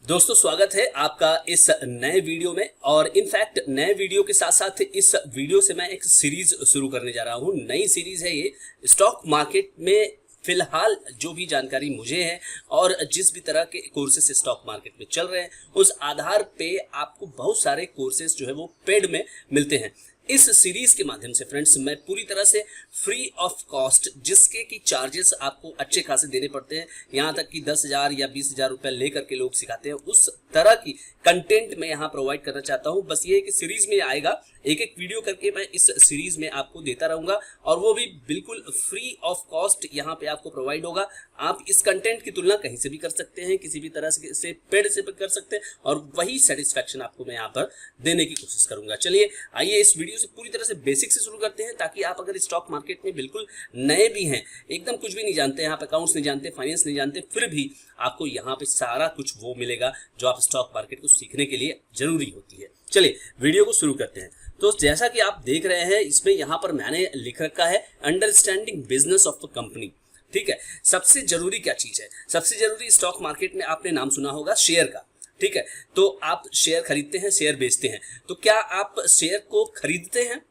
दोस्तों स्वागत है आपका इस नए वीडियो में। और इनफैक्ट नए वीडियो के साथ साथ इस वीडियो से मैं एक सीरीज शुरू करने जा रहा हूं। नई सीरीज है ये। स्टॉक मार्केट में फिलहाल जो भी जानकारी मुझे है और जिस भी तरह के कोर्सेस स्टॉक मार्केट में चल रहे हैं उस आधार पे आपको बहुत सारे कोर्सेस जो है वो पेड में मिलते हैं। इस सीरीज के माध्यम से फ्रेंड्स मैं पूरी तरह से फ्री ऑफ कॉस्ट, जिसके की चार्जेस आपको अच्छे खासे देने पड़ते हैं, यहाँ तक कि 10,000 या 20,000 रुपए लेकर के लोग सिखाते हैं, उस तरह की कंटेंट मैं यहाँ प्रोवाइड करना चाहता हूँ। बस ये है कि सीरीज में आएगा, एक एक वीडियो करके मैं इस सीरीज में आपको देता रहूंगा और वो भी बिल्कुल फ्री ऑफ कॉस्ट यहाँ पे आपको प्रोवाइड होगा। आप इस कंटेंट की तुलना कहीं से भी कर सकते हैं, किसी भी तरह से पेड से कर सकते हैं और वही सेटिस्फैक्शन आपको मैं यहाँ पर देने की कोशिश करूंगा। चलिए आइए इस वीडियो से पूरी तरह से बेसिक से शुरू करते हैं, ताकि आप अगर स्टॉक मार्केट में बिल्कुल नए भी हैं, एकदम कुछ भी नहीं जानते हैं, आप अकाउंट्स नहीं जानते, फाइनेंस नहीं जानते, फिर भी आपको यहाँ पे सारा कुछ वो मिलेगा जो आप स्टॉक मार्केट को सीखने के लिए जरूरी होती है। चलिए वीडियो को शुरू करते हैं। तो जैसा कि आप देख रहे हैं इसमें यहाँ पर मैंने लिख रखा है understanding business of a company. ठीक है, सबसे जरूरी क्या चीज है? सबसे जरूरी स्टॉक मार्केट में आपने नाम सुना होगा शेयर का। ठीक है, तो आप शेयर खरीदते हैं, शेयर बेचते हैं। तो क्या आप शेयर को खरीदते हैं?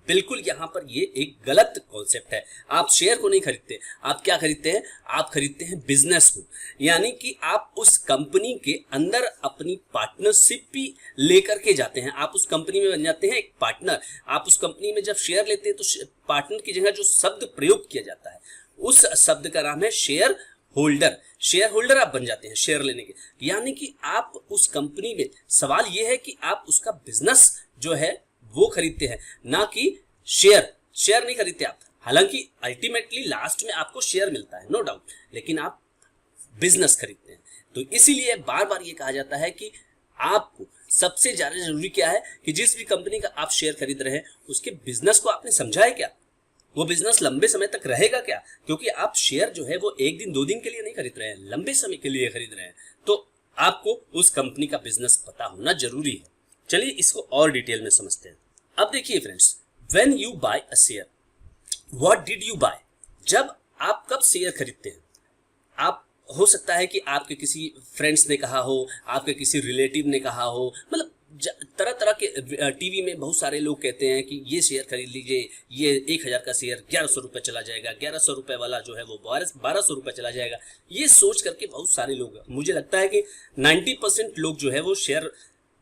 बिल्कुल यहाँ पर ये एक गलत कॉन्सेप्ट है। आप शेयर को नहीं खरीदते, आप क्या खरीदते हैं? आप खरीदते हैं बिजनेस को। यानी कि आप उस कंपनी के अंदर अपनी पार्टनरशिप भी लेकर के जाते हैं, आप उस कंपनी में बन जाते हैं एक पार्टनर। आप उस कंपनी में जब शेयर लेते हैं तो पार्टनर की जगह जो शब्द प्रयोग किया जाता है उस शब्द का नाम है शेयर होल्डर। शेयर होल्डर आप बन जाते हैं शेयर लेने के, यानी कि आप उस कंपनी में, सवाल यह है कि आप उसका बिजनेस जो है वो खरीदते हैं, ना कि शेयर। शेयर नहीं खरीदते आप, हालांकि अल्टीमेटली लास्ट में आपको शेयर मिलता है, नो डाउट, लेकिन आप बिजनेस खरीदते हैं। तो इसीलिए बार बार ये कहा जाता है कि आपको सबसे ज्यादा जरूरी क्या है कि जिस भी कंपनी का आप शेयर खरीद रहे हैं उसके बिजनेस को आपने समझा है क्या, वो बिजनेस लंबे समय तक रहेगा क्या? क्योंकि आप शेयर जो है वो एक दिन दो दिन के लिए नहीं खरीद रहे हैं, लंबे समय के लिए खरीद रहे हैं। तो आपको उस कंपनी का बिजनेस पता होना जरूरी है। चलिए इसको और डिटेल में समझते हैं। अब देखिए friends, when you buy a share, what did you buy? जब आप कब शेयर खरीदते हैं? आप हो सकता है कि आपके किसी फ्रेंड्स ने कहा हो, आपके किसी रिलेटिव ने कहा हो, मतलब तरह तरह के टीवी में बहुत सारे लोग कहते हैं कि ये शेयर खरीद लीजिए, ये 1,000 का शेयर 1,100 रुपये चला जाएगा, 1,100 रुपये वाला जो है वो 1,200 रुपये चला जाएगा। ये सोच करके बहुत सारे लोग, मुझे लगता है कि 90% लोग जो है वो शेयर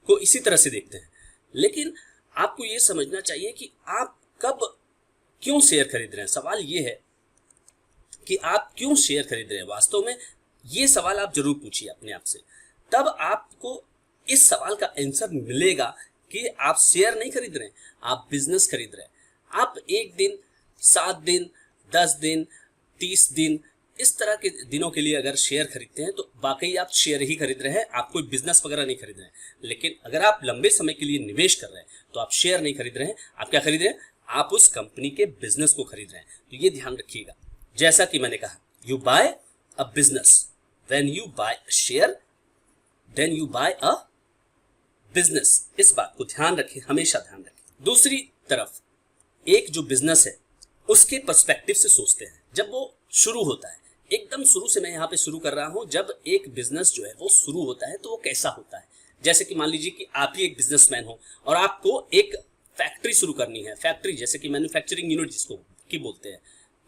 को इसी तरह से देखते हैं। लेकिन आपको ये समझना चाहिए कि आप कब क्यों शेयर खरीद रहे हैं। सवाल ये है कि आप क्यों शेयर खरीद रहे हैं। वास्तव में ये सवाल आप जरूर पूछिए अपने आप से, तब आपको इस सवाल का आंसर मिलेगा कि आप शेयर नहीं खरीद रहे हैं, आप बिजनेस खरीद रहे हैं। आप एक दिन, 7 दिन, 10 दिन, 30 दिन, इस तरह के दिनों के लिए अगर शेयर खरीदते हैं तो वाकई आप शेयर ही खरीद रहे हैं, आप कोई बिजनेस वगैरह नहीं खरीद रहे हैं। लेकिन अगर आप लंबे समय के लिए निवेश कर रहे हैं तो आप शेयर नहीं खरीद रहे हैं, आप क्या खरीद रहे हैं? आप उस कंपनी के बिजनेस को खरीद रहे हैं। तो ये ध्यान रखिएगा। जैसा कि मैंने कहा, you buy a business, when you buy a share then you buy a business. इस बात को ध्यान रखें, हमेशा ध्यान रखें। दूसरी तरफ एक जो बिजनेस है उसके पर्सपेक्टिव से सोचते हैं। जब वो शुरू होता है, एकदम शुरू से मैं यहाँ पे शुरू कर रहा हूँ, जब एक बिजनेस जो है वो शुरू होता है तो वो कैसा होता है। जैसे कि मान लीजिए कि आप ही एक बिजनेसमैन हो और आपको एक फैक्ट्री शुरू करनी है। फैक्ट्री जैसे कि मैन्युफैक्चरिंग यूनिट जिसको की बोलते हैं।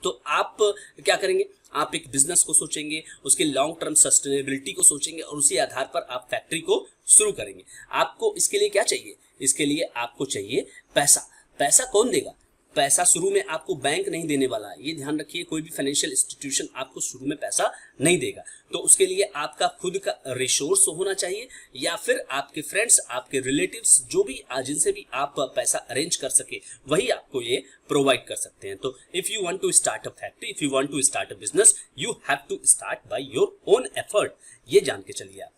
तो आप क्या करेंगे? आप एक बिजनेस को सोचेंगे, उसके लॉन्ग टर्म सस्टेनेबिलिटी को सोचेंगे और उसी आधार पर आप फैक्ट्री को शुरू करेंगे। आपको इसके लिए क्या चाहिए? इसके लिए आपको चाहिए पैसा। पैसा कौन देगा? पैसा शुरू में आपको बैंक नहीं देने वाला है, ये ध्यान रखिए। कोई भी फाइनेंशियल इंस्टीट्यूशन आपको शुरू में पैसा नहीं देगा। तो उसके लिए आपका खुद का रिसोर्स होना चाहिए, या फिर आपके फ्रेंड्स, आपके रिलेटिव्स, जो भी जिनसे भी आप पैसा अरेंज कर सके वही आपको ये प्रोवाइड कर सकते हैं। तो if you want to start a factory, if you want to start a business, you have to start by your own effort. ये जान के चलिए आप।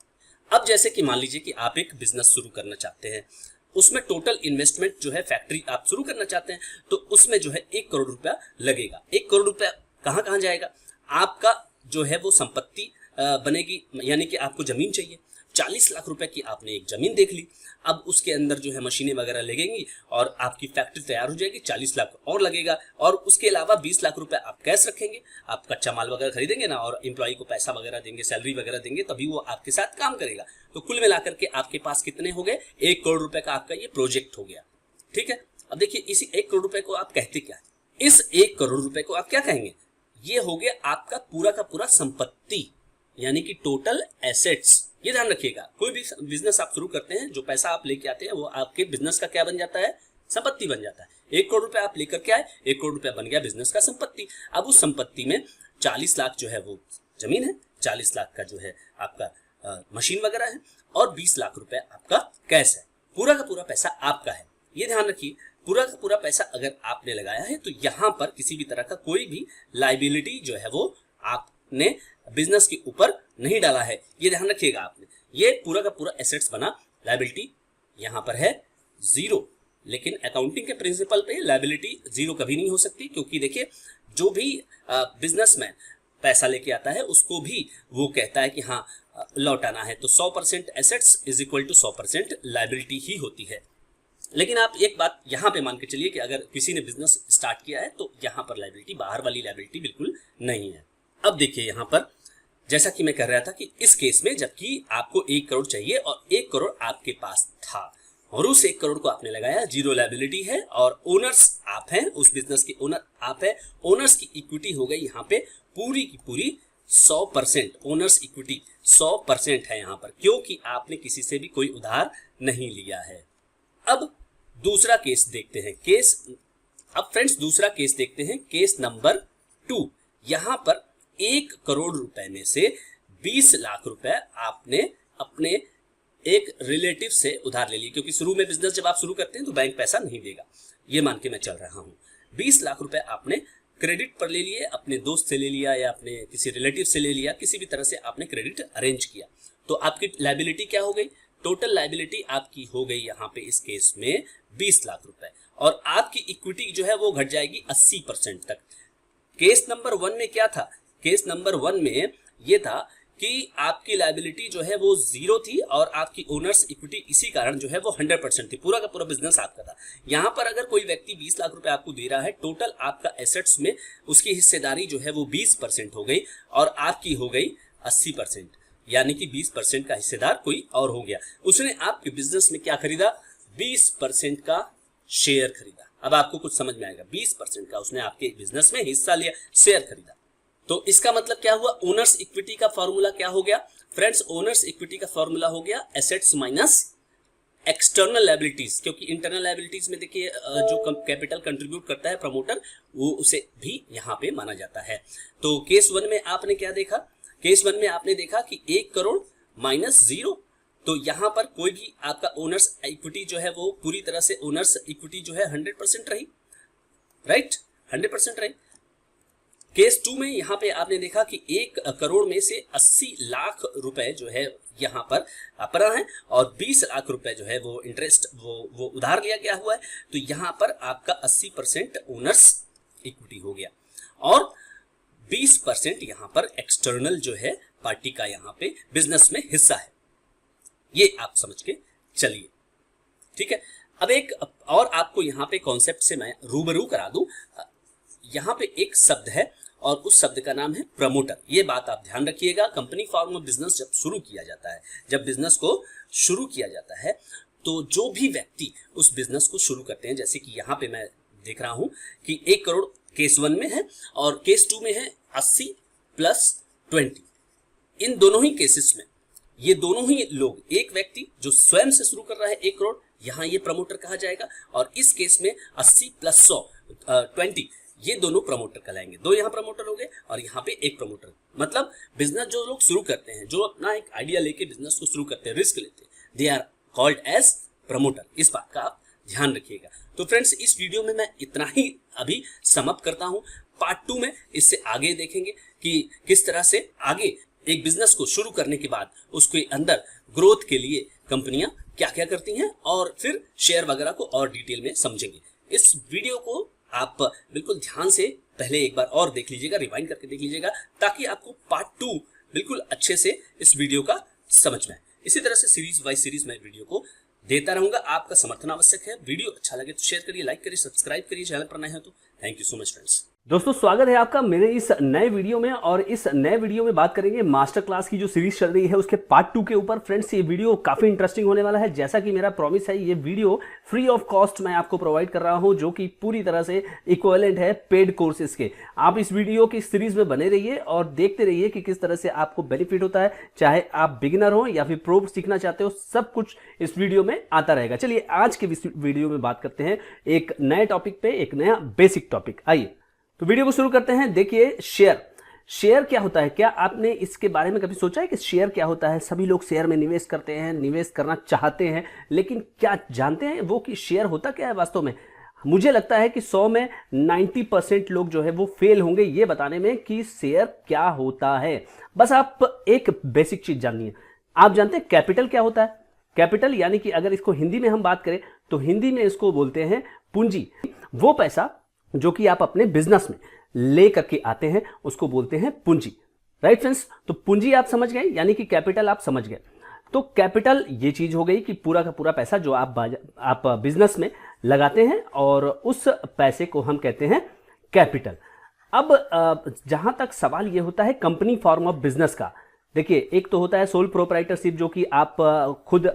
अब जैसे कि मान लीजिए कि आप एक बिजनेस शुरू करना चाहते हैं, उसमें टोटल इन्वेस्टमेंट जो है, फैक्ट्री आप शुरू करना चाहते हैं तो उसमें जो है 1 करोड़ रुपया लगेगा। 1 करोड़ रुपया कहाँ कहाँ जाएगा? आपका जो है वो संपत्ति बनेगी, यानी कि आपको जमीन चाहिए। 40 लाख रुपए की आपने एक जमीन देख ली, अब उसके अंदर जो है मशीनें वगैरह लगेंगी और आपकी फैक्ट्री तैयार हो जाएगी। 40 लाख और लगेगा और उसके अलावा 20 लाख रुपए आप कैश रखेंगे, आप कच्चा माल वगैरह खरीदेंगे ना और एम्प्लॉय को पैसा वगैरह देंगे, सैलरी वगैरह देंगे, तभी वो आपके साथ काम करेगा। तो कुल मिलाकर के आपके पास कितने हो गए? 1 करोड़ रुपए का आपका ये प्रोजेक्ट हो गया। ठीक है, अब देखिए इसी 1 करोड़ रुपए को आप कहते क्या है? इस 1 करोड़ रुपए को आप क्या कहेंगे? ये हो गया आपका पूरा का पूरा संपत्ति, यानी कि टोटल एसेट्स। ये ध्यान रखिएगा, कोई भी बिजनेस आप शुरू करते हैं, जो पैसा आप लेके आते हैं वो आपके बिजनेस का क्या बन जाता है? संपत्ति बन जाता है। 1 करोड़ रुपए आप लेकर के आए, 1 करोड़ रुपए बन गया बिजनेस का संपत्ति। अब उस संपत्ति में 40 लाख जो है वो जमीन है, 40 लाख का जो है आपका मशीन वगैरह है और 20 लाख रुपए आपका कैश है। पूरा का पूरा पैसा आपका है। ये ध्यान रखिए, पूरा का पूरा पैसा अगर आपने लगाया है तो यहाँ पर किसी भी तरह का कोई भी लाइबिलिटी जो है वो आपने बिजनेस के ऊपर नहीं डाला है। ये ध्यान रखिएगा आपने, ये पूरा का पूरा एसेट्स बना, लाइबिलिटी यहाँ पर है 0। लेकिन अकाउंटिंग के प्रिंसिपल पे लाइबिलिटी 0 कभी नहीं हो सकती, क्योंकि देखिए जो भी बिजनेसमैन पैसा लेके आता है उसको भी वो कहता है कि हाँ लौटाना है, तो 100% assets is equal to 100% liability ही होती है। लेकिन आप एक बात यहाँ पे मान के चलिए कि अगर किसी ने बिजनेस स्टार्ट किया है तो यहाँ पर लाइबिलिटी, बाहर वाली लाइबिलिटी बिल्कुल नहीं है। अब देखिए यहाँ पर जैसा कि मैं कह रहा था कि इस केस में जबकि आपको 1 करोड़ चाहिए और 1 करोड़ आपके पास था और उस 1 करोड़ को आपने लगाया, 0 लायबिलिटी है और ओनर्स आप हैं, उस बिजनेस के ओनर आप हैं। ओनर्स की इक्विटी हो गई यहाँ पे पूरी की पूरी 100%। ओनर्स इक्विटी 100% है यहाँ पर, क्योंकि आपने किसी से भी कोई उधार नहीं लिया है। अब दूसरा केस देखते हैं, अब फ्रेंड्स दूसरा केस देखते हैं, केस नंबर 2। यहां पर 1 करोड़ रुपए में से 20 लाख रुपए आपने अपने एक रिलेटिव से उधार ले ली, क्योंकि शुरू में बिजनेस जब आप शुरू करते हैं तो बैंक पैसा नहीं देगा, ये मान के मैं चल रहा हूं। 20 लाख रुपए आपने क्रेडिट पर ले लिए, अपने दोस्त से ले लिया या अपने किसी रिलेटिव से ले लिया, किसी भी तरह से आपने क्रेडिट अरेंज किया, तो आपकी लायबिलिटी क्या हो गई? टोटल लायबिलिटी आपकी हो गई यहाँ पे इस केस में 20 लाख रुपए और आपकी इक्विटी जो है वो घट जाएगी 80% तक। केस नंबर 1 में क्या था? केस नंबर 1 में ये था कि आपकी लायबिलिटी जो है वो 0 थी और आपकी ओनर्स इक्विटी इसी कारण जो है वो 100% थी, पूरा का पूरा बिजनेस आपका था। यहाँ पर अगर कोई व्यक्ति 20 लाख रुपए आपको दे रहा है, टोटल आपका एसेट्स में उसकी हिस्सेदारी जो है वो 20% हो गई और आपकी हो गई 80%, यानी कि 20% का हिस्सेदार कोई और हो गया। उसने आपके बिजनेस में क्या खरीदा? 20% का शेयर खरीदा। अब आपको कुछ समझ में आएगा, 20% का उसने आपके बिजनेस में हिस्सा लिया, शेयर खरीदा। तो इसका मतलब क्या हुआ? ओनर्स इक्विटी का फॉर्मूला क्या हो गया फ्रेंड्स? ओनर्स इक्विटी का फॉर्मूला हो गया एसेट्स माइनस एक्सटर्नल लायबिलिटीज, क्योंकि इंटरनल लायबिलिटीज में देखिए जो कैपिटल कंट्रीब्यूट करता है प्रमोटर, वो उसे भी यहाँ पे माना जाता है। तो केस 1 में आपने क्या देखा? केस 1 में आपने देखा कि 1 करोड़ माइनस 0, तो यहां पर कोई भी आपका ओनर्स इक्विटी जो है वो पूरी तरह से ओनर्स इक्विटी जो है 100% रही, राइट, 100% रही। केस 2 में यहां पे आपने देखा कि 1 करोड़ में से 80 लाख रुपए जो है यहां पर अपना है और 20 लाख रुपए जो है वो इंटरेस्ट वो उधार लिया गया हुआ है, तो यहां पर आपका 80% ओनर्स इक्विटी हो गया और 20% यहां पर एक्सटर्नल जो है पार्टी का यहां पे बिजनेस में हिस्सा है। ये आप समझ के चलिए, ठीक है। अब एक और आपको यहां पे कॉन्सेप्ट से मैं रूबरू करा दूं। यहां पे एक शब्द है और उस शब्द का नाम है प्रमोटर। ये बात आप ध्यान रखिएगा, कंपनी फॉर्म ऑफ बिजनेस जब शुरू किया जाता है, जब बिजनेस को शुरू किया जाता है, तो जो भी व्यक्ति उस बिजनेस को शुरू करते हैं, जैसे कि यहाँ पे मैं देख रहा हूं कि 1 करोड़ केस 1 में है और केस 2 में है 80 प्लस 20। इन दोनों ही केसेस में ये दोनों ही लोग, एक व्यक्ति जो स्वयं से शुरू कर रहा है 1 करोड़, यहाँ ये प्रमोटर कहा जाएगा, और इस केस में 80 प्लस 100 20, ये दोनों प्रमोटर कहलाएंगे। 2 यहाँ प्रमोटर हो गए और यहाँ पे 1 प्रमोटर। मतलब बिजनेस जो लोग शुरू करते हैं, जो अपना एक आइडिया लेके बिजनेस को शुरू करते हैं, रिस्क लेते हैं, they are called as promoter. इस बात का आप ध्यान रखिएगा। तो फ्रेंड्स इस वीडियो में मैं इतना ही अभी समअप करता हूं। पार्ट 2 में इससे आगे देखेंगे कि किस तरह से आगे एक बिजनेस को शुरू करने के बाद उसके अंदर ग्रोथ के लिए कंपनियां क्या क्या करती हैं और फिर शेयर वगैरह को और डिटेल में समझेंगे। इस वीडियो को आप बिल्कुल ध्यान से पहले एक बार और देख लीजिएगा, रिवाइंड करके देख लीजिएगा, ताकि आपको पार्ट 2 बिल्कुल अच्छे से इस वीडियो का समझ में आए। इसी तरह से सीरीज बाय सीरीज मैं वीडियो को देता रहूंगा। आपका समर्थन आवश्यक है। वीडियो अच्छा लगे तो शेयर करिए, लाइक करिए, सब्सक्राइब करिए चैनल पर नए हैं तो। Thank you so much friends. दोस्तों स्वागत है आपका मेरे इस नए वीडियो में, और इस नए वीडियो में बात करेंगे मास्टर क्लास की जो सीरीज चल रही है उसके पार्ट 2 के ऊपर। फ्रेंड्स ये वीडियो काफी इंटरेस्टिंग होने वाला है। जैसा कि मेरा प्रॉमिस है, ये वीडियो फ्री ऑफ कॉस्ट मैं आपको प्रोवाइड कर रहा हूं, जो कि पूरी तरह से इक्विवेलेंट है पेड कोर्सेज के। आप इस वीडियो की सीरीज में बने रहिए और देखते रहिए कि किस तरह से आपको बेनिफिट होता है। चाहे आप बिगिनर हो या फिर प्रो सीखना चाहते हो, सब कुछ इस वीडियो में आता रहेगा। चलिए आज के वीडियो में बात करते हैं एक नए टॉपिक पे, एक नया बेसिक टॉपिक। आइए तो वीडियो को शुरू करते हैं। देखिए शेयर क्या होता है? क्या आपने इसके बारे में कभी सोचा है कि शेयर क्या होता है? सभी लोग शेयर में निवेश करते हैं, निवेश करना चाहते हैं, लेकिन क्या जानते हैं वो कि शेयर होता क्या है वास्तव में? मुझे लगता है कि 100 में 90% लोग जो है वो फेल होंगे ये बताने में कि शेयर क्या होता है। बस आप एक बेसिक चीज जानिए। आप जानते हैं कैपिटल क्या होता है? कैपिटल यानी कि अगर इसको हिंदी में हम बात करें तो हिंदी में इसको बोलते हैं पूंजी। वो पैसा जो कि आप अपने बिजनेस में ले करके आते हैं उसको बोलते हैं पूंजी। Right friends? तो पूंजी आप समझ गए, यानी कि कैपिटल आप समझ गए। तो कैपिटल ये चीज हो गई कि पूरा का पूरा पैसा जो आप बिजनेस में लगाते हैं, और उस पैसे को हम कहते हैं कैपिटल। अब जहां तक सवाल ये होता है कंपनी फॉर्म ऑफ बिजनेस का, देखिए एक तो होता है सोल प्रोप्राइटरशिप जो कि आप खुद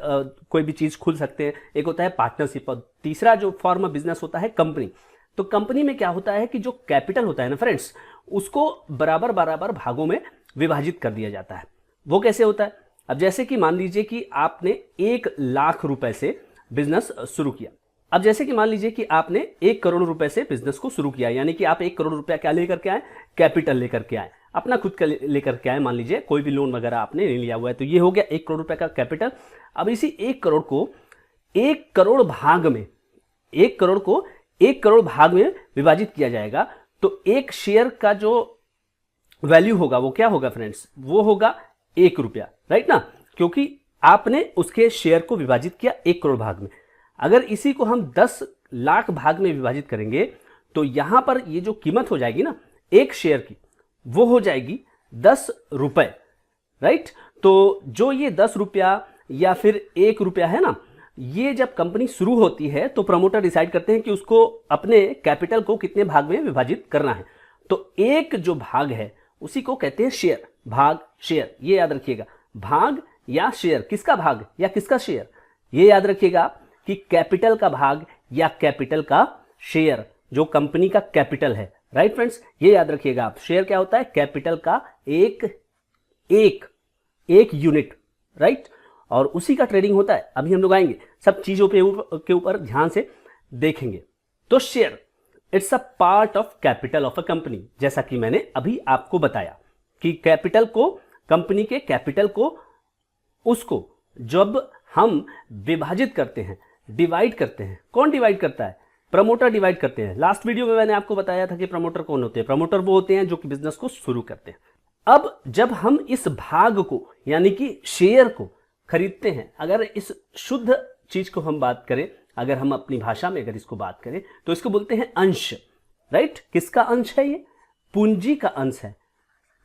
कोई भी चीज खुल सकते हैं, एक होता है पार्टनरशिप, और तीसरा जो फॉर्म ऑफ बिजनेस होता है कंपनी। तो कंपनी में क्या होता है कि जो कैपिटल होता है ना फ्रेंड्स, उसको बराबर बराबर भागों में विभाजित कर दिया जाता है। वो कैसे होता है? अब जैसे कि मान लीजिए कि आपने 1 लाख रुपए से बिजनेस शुरू किया। अब जैसे कि मान लीजिए कि आपने 1 करोड़ रुपए से बिजनेस को शुरू किया, यानी कि आप 1 करोड़ रुपया क्या लेकर के आए? कैपिटल लेकर के आए, अपना खुद का लेकर के आए। मान लीजिए कोई भी लोन वगैरह आपने नहीं लिया हुआ है, तो ये हो गया 1 करोड़ रुपए का कैपिटल। अब इसी 1 करोड़ को 1 करोड़ भाग में, 1 करोड़ को 1 करोड़ भाग में विभाजित किया जाएगा। तो एक शेयर का जो वैल्यू होगा वो क्या होगा फ्रेंड्स? वो होगा 1 रुपया। राइट ना? क्योंकि आपने उसके शेयर को विभाजित किया 1 करोड़ भाग में। अगर इसी को हम 10 लाख भाग में विभाजित करेंगे तो यहां पर ये जो कीमत हो जाएगी ना एक शेयर की, वो हो जाएगी 10 रुपए। राइट? तो जो ये 10 रुपया या फिर 1 रुपया है ना, ये जब कंपनी शुरू होती है तो प्रमोटर डिसाइड करते हैं कि उसको अपने कैपिटल को कितने भाग में विभाजित करना है। तो एक जो भाग है उसी को कहते हैं शेयर। भाग शेयर, ये याद रखिएगा। भाग या शेयर, किसका भाग या किसका शेयर? ये याद रखिएगा कि कैपिटल का भाग या कैपिटल का शेयर, जो कंपनी का कैपिटल है। Right friends? ये याद रखिएगा आप। शेयर क्या होता है? कैपिटल का एक यूनिट। राइट? और उसी का ट्रेडिंग होता है। अभी हम लोग आएंगे, सब चीजों के ऊपर ध्यान से देखेंगे। तो share it's a part of capital of a company. जैसा कि मैंने अभी आपको बताया कि कैपिटल को, कंपनी के कैपिटल को, उसको जब हम विभाजित करते हैं, डिवाइड करते हैं, कौन डिवाइड करता है? प्रमोटर डिवाइड करते हैं। लास्ट वीडियो में मैंने आपको बताया था कि प्रमोटर कौन होते हैं। प्रमोटर वो होते हैं जो कि बिजनेस को शुरू करते हैं। अब जब हम इस भाग को यानी कि शेयर को खरीदते हैं, अगर इस शुद्ध चीज को हम बात करें, अगर हम अपनी भाषा में अगर इसको बात करें तो इसको बोलते हैं अंश। राइट? किसका अंश है ये? पूंजी का अंश है,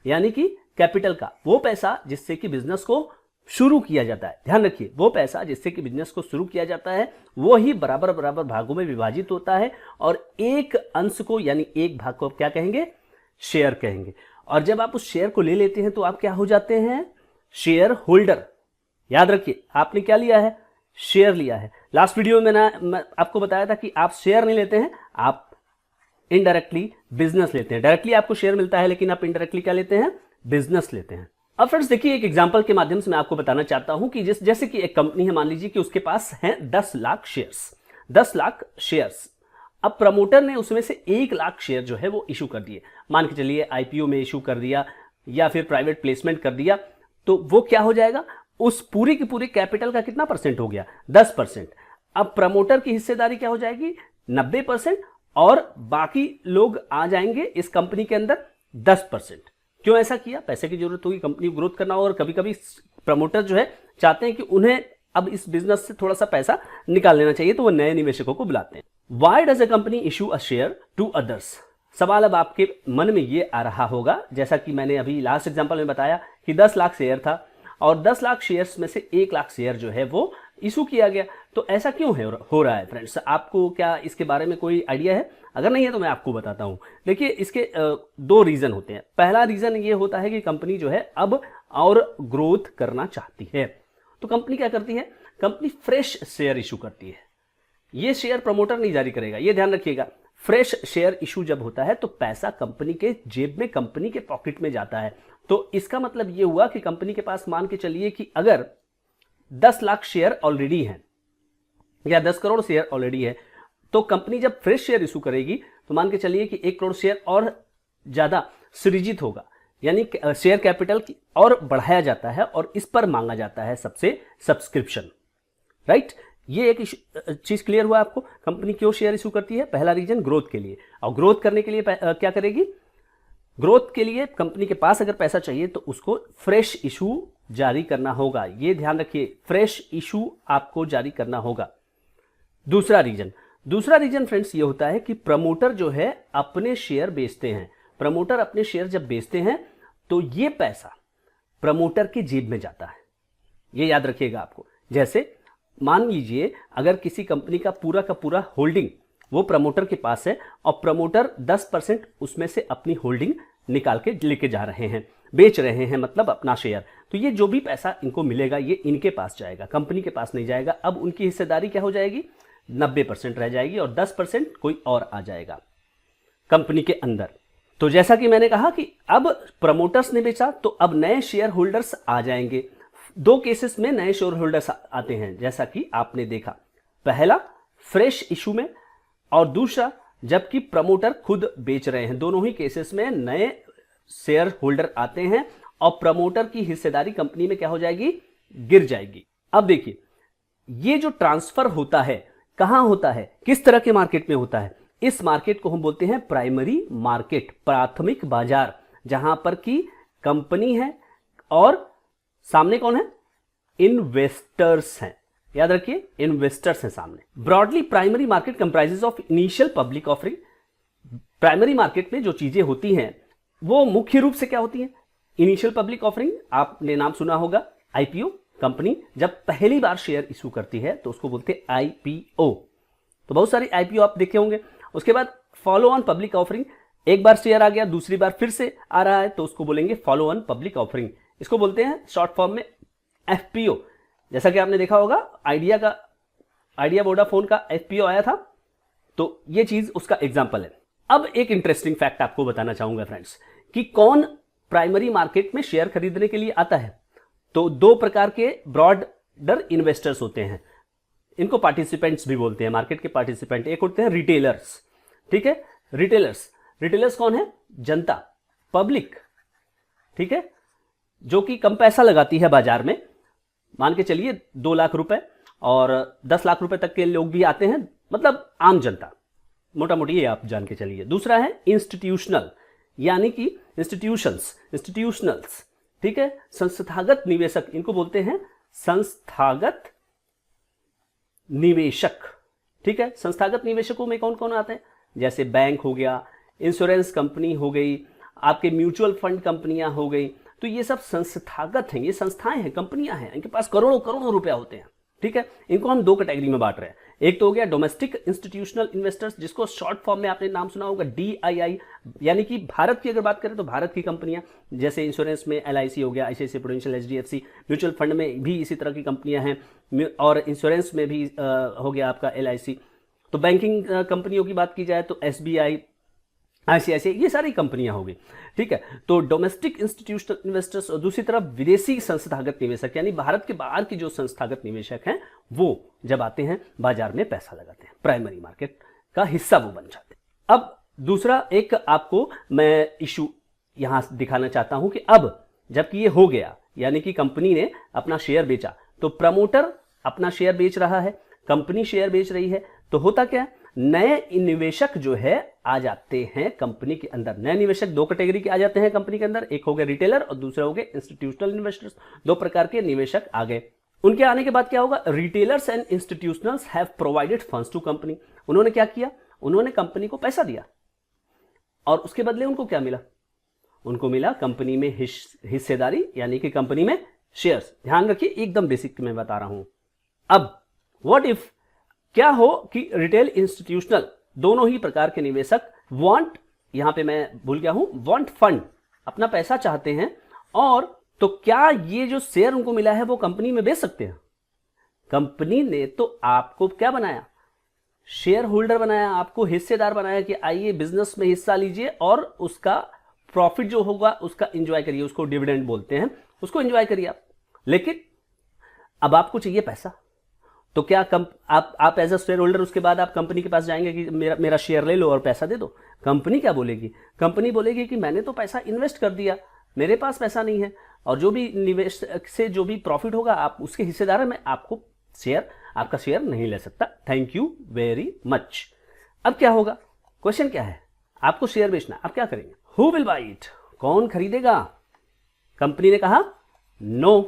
यानी कि कैपिटल का, वो पैसा जिससे कि बिजनेस को शुरू किया जाता है। ध्यान रखिए, वो पैसा जिससे कि बिजनेस को शुरू किया जाता है वो ही बराबर बराबर भागों में विभाजित होता है, और एक अंश को यानी एक भाग को आप क्या कहेंगे? शेयर कहेंगे। और जब आप उस शेयर को ले लेते हैं तो आप क्या हो जाते हैं? Share holder. याद रखिए, आपने क्या लिया है? शेयर लिया है। लास्ट वीडियो में मैं आपको बताया था कि आप शेयर नहीं लेते हैं, आप इनडायरेक्टली बिजनेस लेते हैं। डायरेक्टली आपको शेयर मिलता है, लेकिन आप इनडायरेक्टली क्या लेते हैं? बिजनेस लेते हैं। अब फ्रेंड्स देखिए, एक एग्जांपल के माध्यम से मैं आपको बताना चाहता हूं कि जैसे कि एक कंपनी है, मान लीजिए कि उसके पास है 10 लाख शेयर्स। 10 लाख शेयर्स। अब प्रमोटर ने उसमें से 1 लाख शेयर जो है वो इशू कर दिए। मान के चलिए आईपीओ में इशू कर दिया या फिर प्राइवेट प्लेसमेंट कर दिया, तो वो क्या हो जाएगा? उस पूरी की पूरी कैपिटल का कितना परसेंट हो गया? 10%। अब प्रमोटर की हिस्सेदारी क्या हो जाएगी? 90%, और बाकी लोग आ जाएंगे इस कंपनी के अंदर 10%। क्यों ऐसा किया? पैसे की जरूरत होगी, कंपनी ग्रोथ करना हो, और कभी कभी प्रमोटर जो है चाहते हैं कि उन्हें अब इस बिजनेस से थोड़ा सा पैसा निकाल लेना चाहिए, तो वो नए निवेशकों को बुलाते हैं। Why does a company issue a share to others? सवाल अब आपके मन में ये आ रहा होगा, जैसा कि मैंने अभी लास्ट एग्जांपल में बताया कि 10 लाख शेयर था और 10 लाख शेयर्स में से 1 लाख शेयर जो है वो इशू किया गया। तो ऐसा क्यों हो रहा है फ्रेंड्स? आपको क्या इसके बारे में कोई आइडिया है? अगर नहीं है तो मैं आपको बताता हूं। देखिए, इसके 2 रीजन होते हैं। पहला रीजन ये होता है कि कंपनी जो है अब और ग्रोथ करना चाहती है, तो कंपनी क्या करती है? कंपनी फ्रेश शेयर इशू करती है। ये शेयर प्रमोटर नहीं जारी करेगा, ये ध्यान रखिएगा। फ्रेश शेयर इशू जब होता है तो पैसा कंपनी के जेब में, कंपनी के पॉकेट में जाता है। तो इसका मतलब ये हुआ कि कंपनी के पास मान के चलिए कि अगर 10 लाख शेयर ऑलरेडी हैं या 10 करोड़ शेयर ऑलरेडी है, तो कंपनी जब फ्रेश शेयर इशू करेगी तो मान के चलिए कि 1 करोड़ शेयर और ज्यादा सृजित होगा, यानी शेयर कैपिटल और बढ़ाया जाता है और इस पर मांगा जाता है सबसे सब्सक्रिप्शन, राइट। ये एक चीज क्लियर हुआ आपको? कंपनी क्यों शेयर इशू करती है? पहला रीजन ग्रोथ के लिए। और ग्रोथ करने के लिए क्या करेगी? ग्रोथ के लिए कंपनी के पास अगर पैसा चाहिए तो उसको फ्रेश इशू जारी करना होगा। ये ध्यान रखिए, फ्रेश इशू आपको जारी करना होगा। दूसरा रीजन फ्रेंड्स ये होता है कि प्रमोटर जो है अपने शेयर बेचते हैं। प्रमोटर अपने शेयर जब बेचते हैं तो ये पैसा प्रमोटर की जेब में जाता है। ये याद रखिएगा आपको। जैसे मान लीजिए अगर किसी कंपनी का पूरा होल्डिंग वो प्रमोटर के पास है और प्रमोटर 10% उसमें से अपनी होल्डिंग निकाल के लेके जा रहे हैं, बेच रहे हैं, मतलब अपना शेयर, तो ये जो भी पैसा इनको मिलेगा ये इनके पास जाएगा, कंपनी के पास नहीं जाएगा। अब उनकी हिस्सेदारी क्या हो जाएगी? 90% रह जाएगी और 10% कोई और आ जाएगा कंपनी के अंदर। तो जैसा कि मैंने कहा कि अब प्रमोटर्स ने बेचा तो अब नए शेयर होल्डर्स आ जाएंगे। 2 केसेस में नए शेयर होल्डर्स आते हैं, जैसा कि आपने देखा, पहला फ्रेश इशू में और दूसरा जबकि प्रमोटर खुद बेच रहे हैं। दोनों ही केसेस में नए शेयर होल्डर आते हैं और प्रमोटर की हिस्सेदारी कंपनी में क्या हो जाएगी? गिर जाएगी। अब देखिए, ये जो ट्रांसफर होता है कहां होता है, किस तरह के मार्केट में होता है? इस मार्केट को हम बोलते हैं प्राइमरी मार्केट, प्राथमिक बाजार, जहां पर की कंपनी है और सामने कौन है? इन्वेस्टर्स हैं। याद रखिए, इन्वेस्टर्स हैं सामने। Broadly primary market comprises of initial public offering. Primary market में जो चीजें होती हैं वो मुख्य रूप से क्या होती हैं? इनिशियल पब्लिक ऑफरिंग, आपने नाम सुना होगा, आईपीओ। कंपनी जब पहली बार शेयर इशू करती है तो उसको बोलते हैं आईपीओ। तो बहुत सारी आईपीओ आप देखे होंगे। उसके बाद फॉलो ऑन पब्लिक ऑफरिंग, एक बार शेयर आ गया, दूसरी बार फिर से आ रहा है तो उसको बोलेंगे फॉलो ऑन पब्लिक ऑफरिंग। इसको बोलते हैं शॉर्ट फॉर्म में एफपीओ। जैसा कि आपने देखा होगा आइडिया वोडाफोन का एफपीओ आया था, तो ये चीज उसका एग्जाम्पल है। अब एक इंटरेस्टिंग फैक्ट आपको बताना चाहूंगा फ्रेंड्स कि कौन प्राइमरी मार्केट में शेयर खरीदने के लिए आता है। तो 2 प्रकार के ब्रॉडर इन्वेस्टर्स होते हैं, इनको पार्टिसिपेंट्स भी बोलते हैं, मार्केट के पार्टिसिपेंट। एक होते हैं रिटेलर्स, ठीक है, रिटेलर्स कौन है? जनता, पब्लिक, ठीक है, जो कि कम पैसा लगाती है बाजार में। मान के चलिए 2 लाख रुपए और 10 लाख रुपए तक के लोग भी आते हैं, मतलब आम जनता, मोटा मोटी ये आप जान के चलिए। दूसरा है इंस्टीट्यूशनल, यानी कि इंस्टीट्यूशनल्स, ठीक है, संस्थागत निवेशक, इनको बोलते हैं संस्थागत निवेशक, ठीक है। संस्थागत निवेशकों में कौन कौन आते हैं? जैसे बैंक हो गया, इंश्योरेंस कंपनी हो गई, आपके म्यूचुअल फंड कंपनियां हो गई। तो ये सब संस्थागत हैं, ये संस्थाएं हैं, कंपनियां हैं, इनके पास करोड़ों करोड़ों रुपया होते हैं, ठीक है। इनको हम 2 कैटेगरी में बांट रहे हैं। एक तो हो गया डोमेस्टिक इंस्टीट्यूशनल इन्वेस्टर्स, जिसको शॉर्ट फॉर्म में आपने नाम सुना होगा डीआईआई, यानी कि भारत की अगर बात करें तो भारत की कंपनियां, जैसे इंश्योरेंस में एलआईसी हो गया, ICICI prudential, HDFC, mutual fund में भी इसी तरह की कंपनियां हैं और इंश्योरेंस में भी हो गया आपका एलआईसी। तो बैंकिंग कंपनियों की बात की जाए तो एसबीआई, आईसीआईसीआई, ये सारी कंपनियां होगी, ठीक है। तो डोमेस्टिक इंस्टीट्यूशनल इन्वेस्टर्स और दूसरी तरफ विदेशी संस्थागत निवेशक, यानी भारत के बाहर की जो संस्थागत निवेशक हैं वो जब आते हैं बाजार में पैसा लगाते हैं, प्राइमरी मार्केट का हिस्सा वो बन जाते हैं। अब दूसरा एक आपको मैं इशू यहां दिखाना चाहता हूं कि अब जबकि ये हो गया, यानी कि कंपनी ने अपना शेयर बेचा, तो प्रमोटर अपना शेयर बेच रहा है, कंपनी शेयर बेच रही है, तो होता क्या है? नए निवेशक जो है आ जाते हैं कंपनी के अंदर। नए निवेशक 2 कैटेगरी के आ जाते हैं कंपनी के अंदर, एक हो गए रिटेलर और दूसरा हो गए इंस्टीट्यूशनल इन्वेस्टर्स। 2 प्रकार के निवेशक आ गए। उनके आने के बाद क्या होगा? Retailers and institutionals have provided funds to company. उन्होंने क्या किया? उन्होंने कंपनी को पैसा दिया और उसके बदले उनको क्या मिला? उनको मिला कंपनी में हिस्सेदारी, यानी कि कंपनी में शेयर्स। ध्यान रखिए, एकदम बेसिक में बता रहा हूं। अब व्हाट इफ क्या हो कि रिटेल इंस्टीट्यूशनल दोनों ही प्रकार के निवेशक वांट, यहां पे मैं भूल गया हूं, वांट फंड, अपना पैसा चाहते हैं, और तो क्या ये जो शेयर उनको मिला है वो कंपनी में बेच सकते हैं? कंपनी ने तो आपको क्या बनाया? शेयर होल्डर बनाया, आपको हिस्सेदार बनाया कि आइए बिजनेस में हिस्सा लीजिए और उसका प्रॉफिट जो होगा उसका एंजॉय करिए, उसको डिविडेंड बोलते हैं, उसको एंजॉय करिए आप। लेकिन अब आपको चाहिए पैसा, तो क्या आप एज अ शेयर होल्डर उसके बाद आप कंपनी के पास जाएंगे कि मेरा शेयर ले लो और पैसा दे दो? कंपनी क्या बोलेगी? कंपनी बोलेगी कि मैंने तो पैसा इन्वेस्ट कर दिया, मेरे पास पैसा नहीं है, और जो भी निवेश से जो भी प्रॉफिट होगा आप उसके हिस्सेदार हैं, मैं आपका शेयर नहीं ले सकता, थैंक यू वेरी मच। अब क्या होगा? क्वेश्चन क्या है? आपको शेयर बेचना, अब क्या करेंगे? Who will buy it? कौन खरीदेगा? कंपनी ने कहा नो,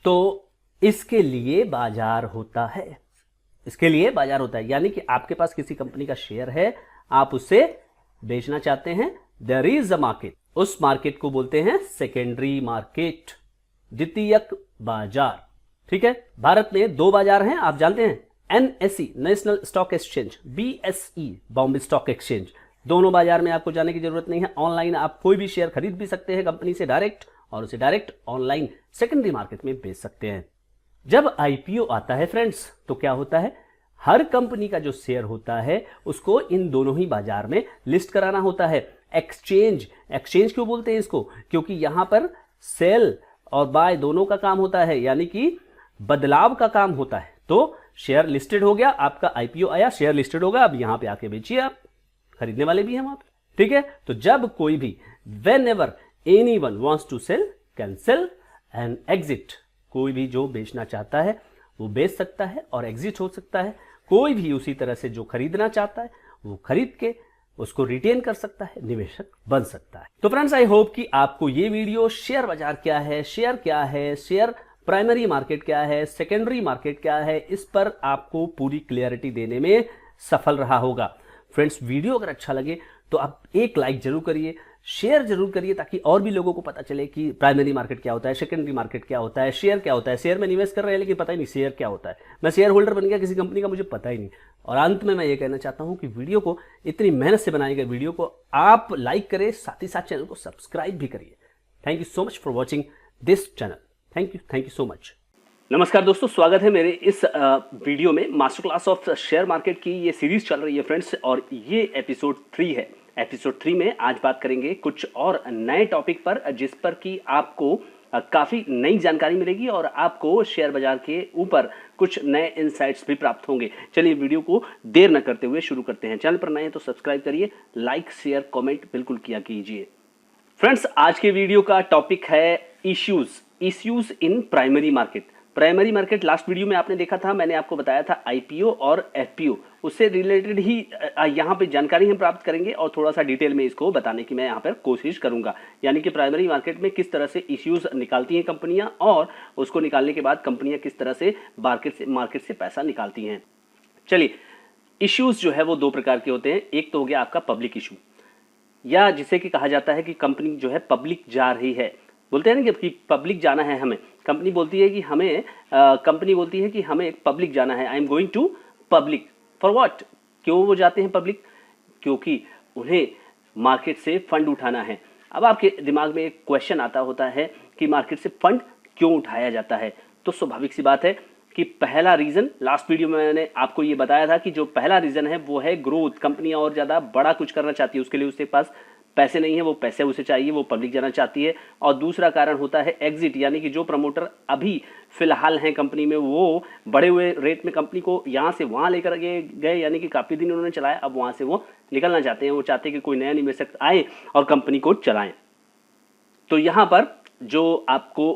तो इसके लिए बाजार होता है। इसके लिए बाजार होता है, यानी कि आपके पास किसी कंपनी का शेयर है, आप उसे बेचना चाहते हैं, देयर इज अ मार्केट। उस मार्केट को बोलते हैं सेकेंडरी मार्केट, द्वितीयक बाजार। ठीक है, भारत में दो बाजार हैं, आप जानते हैं, NSE national stock exchange, BSE Bombay stock exchange. दोनों बाजार में आपको जाने की जरूरत नहीं है, ऑनलाइन आप कोई भी शेयर खरीद भी सकते हैं कंपनी से डायरेक्ट, और उसे डायरेक्ट ऑनलाइन सेकेंडरी मार्केट में बेच सकते हैं। जब आईपीओ आता है फ्रेंड्स, तो क्या होता है? हर कंपनी का जो शेयर होता है उसको इन दोनों ही बाजार में लिस्ट कराना होता है। एक्सचेंज क्यों बोलते हैं इसको? क्योंकि यहां पर सेल और बाय दोनों का काम होता है, यानी कि बदलाव का काम होता है। तो शेयर लिस्टेड हो गया, आपका आईपीओ आया, शेयर लिस्टेड होगा, अब यहां पे आके बेचिए, आप खरीदने वाले भी हैं वहां पे। ठीक है, तो जब कोई भी whenever anyone wants to sell can sell and exit, कोई भी जो बेचना चाहता है वो बेच सकता है और एग्जिट हो सकता है। कोई भी उसी तरह से जो खरीदना चाहता है वो खरीद के उसको रिटेन कर सकता है, निवेशक बन सकता है। तो फ्रेंड्स, आई होप कि आपको ये वीडियो शेयर बाजार क्या है, शेयर प्राइमरी मार्केट क्या है, सेकेंडरी मार्केट क्या है, इस पर आपको पूरी क्लियरिटी देने में सफल रहा होगा। फ्रेंड्स, वीडियो अगर अच्छा लगे तो आप एक लाइक जरूर करिए, शेयर जरूर करिए, ताकि और भी लोगों को पता चले कि प्राइमरी मार्केट क्या होता है, सेकेंडरी मार्केट क्या होता है, शेयर क्या होता है। शेयर में निवेश कर रहे हैं लेकिन पता ही नहीं शेयर क्या होता है। मैं शेयर होल्डर बन गया किसी कंपनी का, मुझे पता ही नहीं। और अंत में मैं ये कहना चाहता हूं कि वीडियो को, इतनी मेहनत से बनाए गए वीडियो को आप लाइक करें, साथ ही साथ चैनल को सब्सक्राइब भी करिए। Thank you so much for watching this channel. Thank you so much. नमस्कार दोस्तों, स्वागत है मेरे इस वीडियो में। Master class of share market की ये सीरीज चल रही है फ्रेंड्स, और ये एपिसोड 3 है। एपिसोड 3 में आज बात करेंगे कुछ और नए टॉपिक पर, जिस पर कि आपको काफ़ी नई जानकारी मिलेगी और आपको शेयर बाजार के ऊपर कुछ नए इनसाइट्स भी प्राप्त होंगे। चलिए वीडियो को देर न करते हुए शुरू करते हैं। चैनल पर नए हैं तो सब्सक्राइब करिए, लाइक शेयर कमेंट बिल्कुल किया कीजिए। फ्रेंड्स, आज के वीडियो का टॉपिक है issues in primary market. Primary market last video में आपने देखा था, मैंने आपको बताया था आईपीओ और एफपीओ, उससे रिलेटेड ही यहाँ पे जानकारी हम प्राप्त करेंगे और थोड़ा सा डिटेल में इसको बताने की मैं यहाँ पर कोशिश करूंगा। यानी कि प्राइमरी मार्केट में किस तरह से इश्यूज निकालती हैं कंपनियां, और उसको निकालने के बाद कंपनियां किस तरह से मार्केट से पैसा निकालती हैं। चलिए, इश्यूज जो है वो दो प्रकार के होते हैं। एक तो हो गया आपका पब्लिक इशू, या जिसे कि कहा जाता है कि कंपनी जो है पब्लिक जा रही है, बोलते हैं ना कि पब्लिक जाना है हमें। कंपनी बोलती है कि हमें पब्लिक जाना है, I am going to public. For what? क्यों वो जाते हैं पब्लिक? क्योंकि उन्हें मार्केट से फंड उठाना है। अब आपके दिमाग में एक क्वेश्चन आता होता है कि मार्केट से फंड क्यों उठाया जाता है? तो स्वाभाविक सी बात है कि पहला रीजन, लास्ट वीडियो में मैंने आपको ये बताया था कि जो पहला रीजन है वो है ग्रोथ। कंपनियां और ज़्यादा बड़ा कुछ करना चाहती है, उसके लिए उसके पास पैसे नहीं है, वो पैसे उसे चाहिए, वो पब्लिक जाना चाहती है। और दूसरा कारण होता है एग्जिट, यानी कि जो प्रमोटर अभी फिलहाल हैं कंपनी में, वो बढ़े हुए रेट में कंपनी को यहाँ से वहाँ लेकर गए, यानी कि काफ़ी दिन उन्होंने चलाया, अब वहाँ से वो निकलना चाहते हैं। वो चाहते हैं कि कोई नया निवेशक आए और कंपनी को चलाएं। तो यहाँ पर जो आपको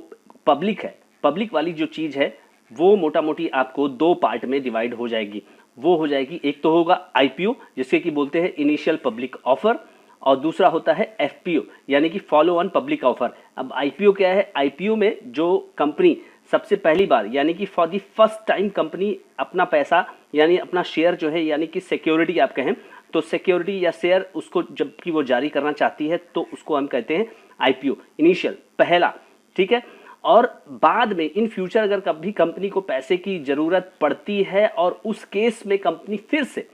पब्लिक है, पब्लिक वाली जो चीज़ है वो मोटा मोटी आपको दो पार्ट में डिवाइड हो जाएगी। वो हो जाएगी, एक तो होगा आईपीओ जिसके कि बोलते हैं इनिशियल पब्लिक ऑफर, और दूसरा होता है एफपीओ यानी कि फॉलो ऑन पब्लिक ऑफर। अब आईपीओ क्या है? आईपीओ में जो कंपनी सबसे पहली बार, यानी कि for the first time company अपना पैसा, यानी अपना शेयर जो है, यानी कि सिक्योरिटी आप कहें, तो सिक्योरिटी या शेयर उसको जबकि वो जारी करना चाहती है तो उसको हम कहते हैं आईपीओ, इनिशियल, पहला, ठीक है। और बाद में इन फ्यूचर अगर कभी कंपनी को पैसे की जरूरत पड़ती है और उस केस में कंपनी फिर से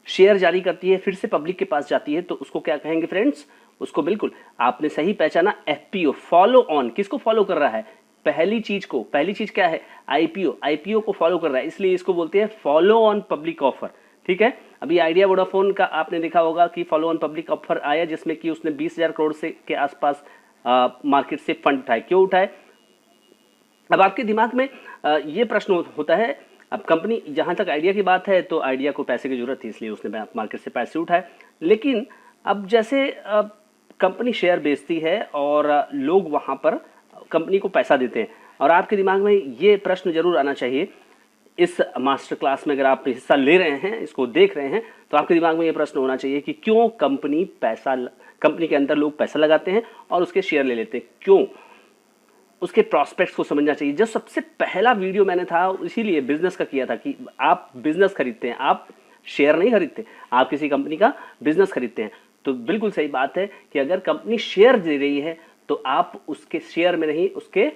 शेयर जारी करती है, फिर से पब्लिक के पास जाती है, तो उसको क्या कहेंगे फ्रेंड्स? उसको बिल्कुल आपने सही पहचाना, एफपीओ, फॉलो ऑन। किसको फॉलो कर रहा है? पहली चीज को। पहली चीज क्या है? आईपीओ, आईपीओ को फॉलो कर रहा है, इसलिए इसको बोलते हैं फॉलो ऑन पब्लिक ऑफर, ठीक है। अभी आइडिया वोडाफोन का आपने देखा होगा कि फॉलो ऑन पब्लिक ऑफर आया, जिसमें कि उसने 20,000 करोड़ से के आसपास मार्केट से फंड उठाए। क्यों उठाए? अब आपके दिमाग में ये प्रश्न होता है, अब कंपनी, जहां तक आइडिया की बात है तो आइडिया को पैसे की जरूरत थी, इसलिए उसने मार्केट से पैसे उठाए। लेकिन अब जैसे कंपनी शेयर बेचती है और लोग वहां पर कंपनी को पैसा देते हैं, और आपके दिमाग में ये प्रश्न जरूर आना चाहिए, इस मास्टर क्लास में अगर आप हिस्सा ले रहे हैं, इसको देख रहे हैं, तो आपके दिमाग में ये प्रश्न होना चाहिए कि क्यों कंपनी के अंदर लोग पैसा लगाते हैं और उसके शेयर ले लेते हैं, क्यों? उसके प्रॉस्पेक्ट्स को समझना चाहिए। जो सबसे पहला वीडियो मैंने था इसीलिए बिजनेस का किया था कि आप बिजनेस खरीदते हैं, आप शेयर नहीं खरीदते, आप किसी कंपनी का बिजनेस खरीदते हैं। तो बिल्कुल सही बात है कि अगर कंपनी शेयर दे रही है तो आप उसके शेयर में नहीं, उसके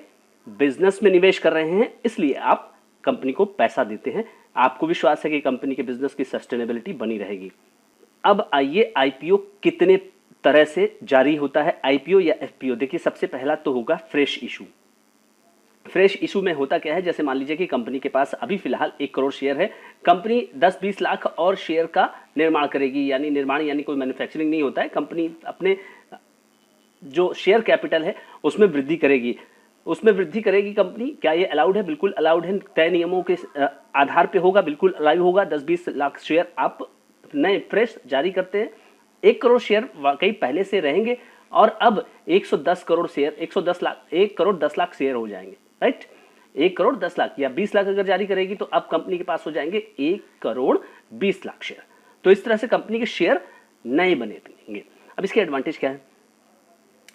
बिजनेस में निवेश कर रहे हैं, इसलिए आप कंपनी को पैसा देते हैं। आपको विश्वास है कि कंपनी के बिजनेस की सस्टेनेबिलिटी बनी रहेगी। अब आइए, आईपीओ कितने तरह से जारी होता है, आईपीओ या एफपीओ? देखिए, सबसे पहला तो होगा फ्रेश इशू। फ्रेश इशू में होता क्या है? जैसे मान लीजिए कि कंपनी के पास अभी फिलहाल 1 करोड़ शेयर है, कंपनी 10-20 लाख और शेयर का निर्माण करेगी, यानी निर्माण यानी कोई मैन्युफैक्चरिंग नहीं होता है, कंपनी अपने जो शेयर कैपिटल है उसमें वृद्धि करेगी। उसमें वृद्धि करेगी कंपनी, क्या ये अलाउड है? बिल्कुल अलाउड है, तय नियमों के आधार पे होगा, बिल्कुल अलाउड होगा। 10-20 लाख शेयर आप नए फ्रेश जारी करते हैं, 1 करोड़ शेयर वाकई पहले से रहेंगे, और अब 110 करोड़ शेयर, 110 लाख, 1 करोड़ 10 लाख शेयर हो जाएंगे, राइट। 1 करोड़ 10 लाख या 20 लाख अगर जारी करेगी तो अब कंपनी के पास हो जाएंगे 1 करोड़ 20 लाख शेयर। तो इस तरह से कंपनी के शेयर नए बनेंगे। अब इसके एडवांटेज क्या है?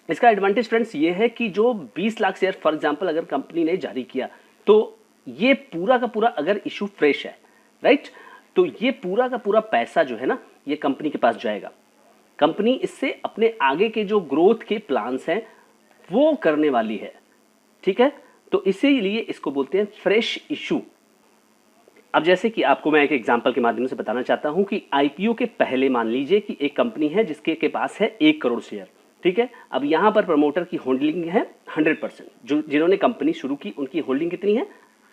इसका एडवांटेज फ्रेंड्स ये है कि जो 20 लाख शेयर फॉर एग्जांपल अगर कंपनी ने जारी किया, तो ये पूरा का पूरा अगर इशू फ्रेश है, राइट, तो ये पूरा का पूरा पैसा जो है ना, ये कंपनी के पास जाएगा। कंपनी इससे अपने आगे के जो ग्रोथ के प्लान्स हैं वो करने वाली है, ठीक है। तो इसीलिए इसको बोलते हैं फ्रेश इशू। अब जैसे कि आपको मैं एक एग्जांपल के माध्यम से बताना चाहता हूं कि आईपीओ के पहले मान लीजिए कि एक कंपनी है जिसके के पास है 1 करोड़ शेयर, ठीक है। अब यहां पर प्रमोटर की होल्डिंग है 100%, जो जिन्होंने कंपनी शुरू की उनकी होल्डिंग कितनी है?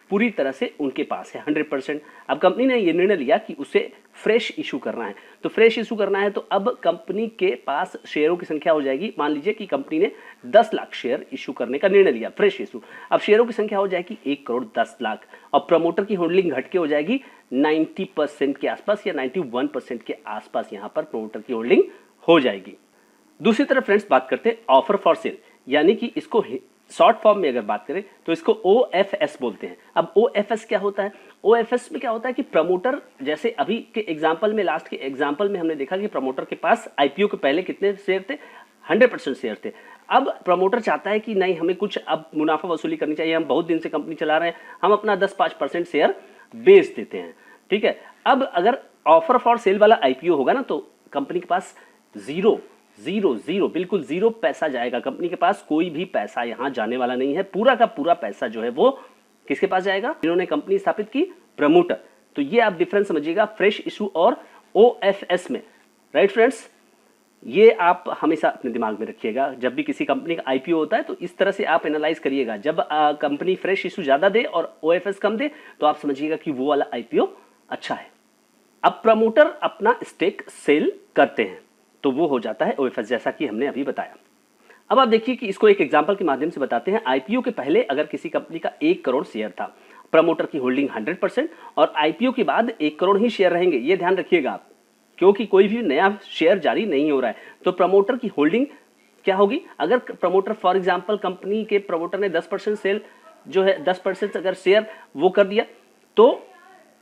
पूरी तरह से उनके पास है 100%। अब कंपनी ने ये निर्णय लिया कि उसे फ्रेश इशू करना है, तो फ्रेश इशू करना है तो अब कंपनी के पास शेयरों की संख्या हो जाएगी, मान लीजिए कि कंपनी ने 10 लाख शेयर इशू करने का निर्णय लिया, फ्रेश इशू। अब शेयरों की संख्या हो जाएगी 1 करोड़ 10 लाख, और प्रमोटर की होल्डिंग घट के हो जाएगी 90% के आसपास या 91% के आसपास, यहां पर प्रमोटर की होल्डिंग हो जाएगी। दूसरी तरफ फ्रेंड्स बात करते हैं ऑफर फॉर सेल, यानी कि इसको शॉर्ट फॉर्म में अगर बात करें तो इसको OFS बोलते हैं। अब OFS क्या होता है? OFS में क्या होता है कि प्रमोटर, जैसे अभी के एग्जांपल में, लास्ट के एग्जांपल में हमने देखा कि प्रमोटर के पास आईपीओ के पहले कितने शेयर थे? 100% शेयर थे। अब प्रमोटर चाहता है कि नहीं, हमें कुछ अब मुनाफा वसूली करनी चाहिए, हम बहुत दिन से कंपनी चला रहे हैं, हम अपना 10-5% शेयर बेच देते हैं, ठीक है। अब अगर ऑफर फॉर सेल वाला आईपीओ होगा ना, तो कंपनी के पास जीरो बिल्कुल जीरो पैसा जाएगा, कंपनी के पास कोई भी पैसा यहां जाने वाला नहीं है, पूरा का पूरा पैसा जो है वो किसके पास जाएगा? जिन्होंने कंपनी स्थापित की, प्रमोटर। तो ये आप डिफरेंस समझिएगा फ्रेश इशू और OFS में, राइट फ्रेंड्स। ये आप हमेशा अपने दिमाग में रखिएगा, जब भी किसी कंपनी का आईपीओ होता है तो इस तरह से आप एनालाइज करिएगा। जब कंपनी फ्रेश इशू ज्यादा दे और OFS कम दे तो आप समझिएगा कि वो वाला आईपीओ अच्छा है। अब प्रमोटर अपना स्टेक सेल करते हैं तो वो हो जाता है OFS, जैसा कि हमने अभी बताया। अब आप देखिए कि इसको एक एग्जांपल के माध्यम से बताते हैं। आईपीओ के पहले अगर किसी कंपनी का 1 करोड़ शेयर था, प्रमोटर की होल्डिंग 100%, और आईपीओ के बाद 1 करोड़ ही शेयर रहेंगे, ये ध्यान रखिएगा आप, क्योंकि कोई भी नया शेयर जारी नहीं हो रहा है। तो प्रमोटर की होल्डिंग क्या होगी? अगर प्रमोटर फॉर एग्जाम्पल कंपनी के प्रमोटर ने 10% सेल जो है 10% अगर शेयर वो कर दिया तो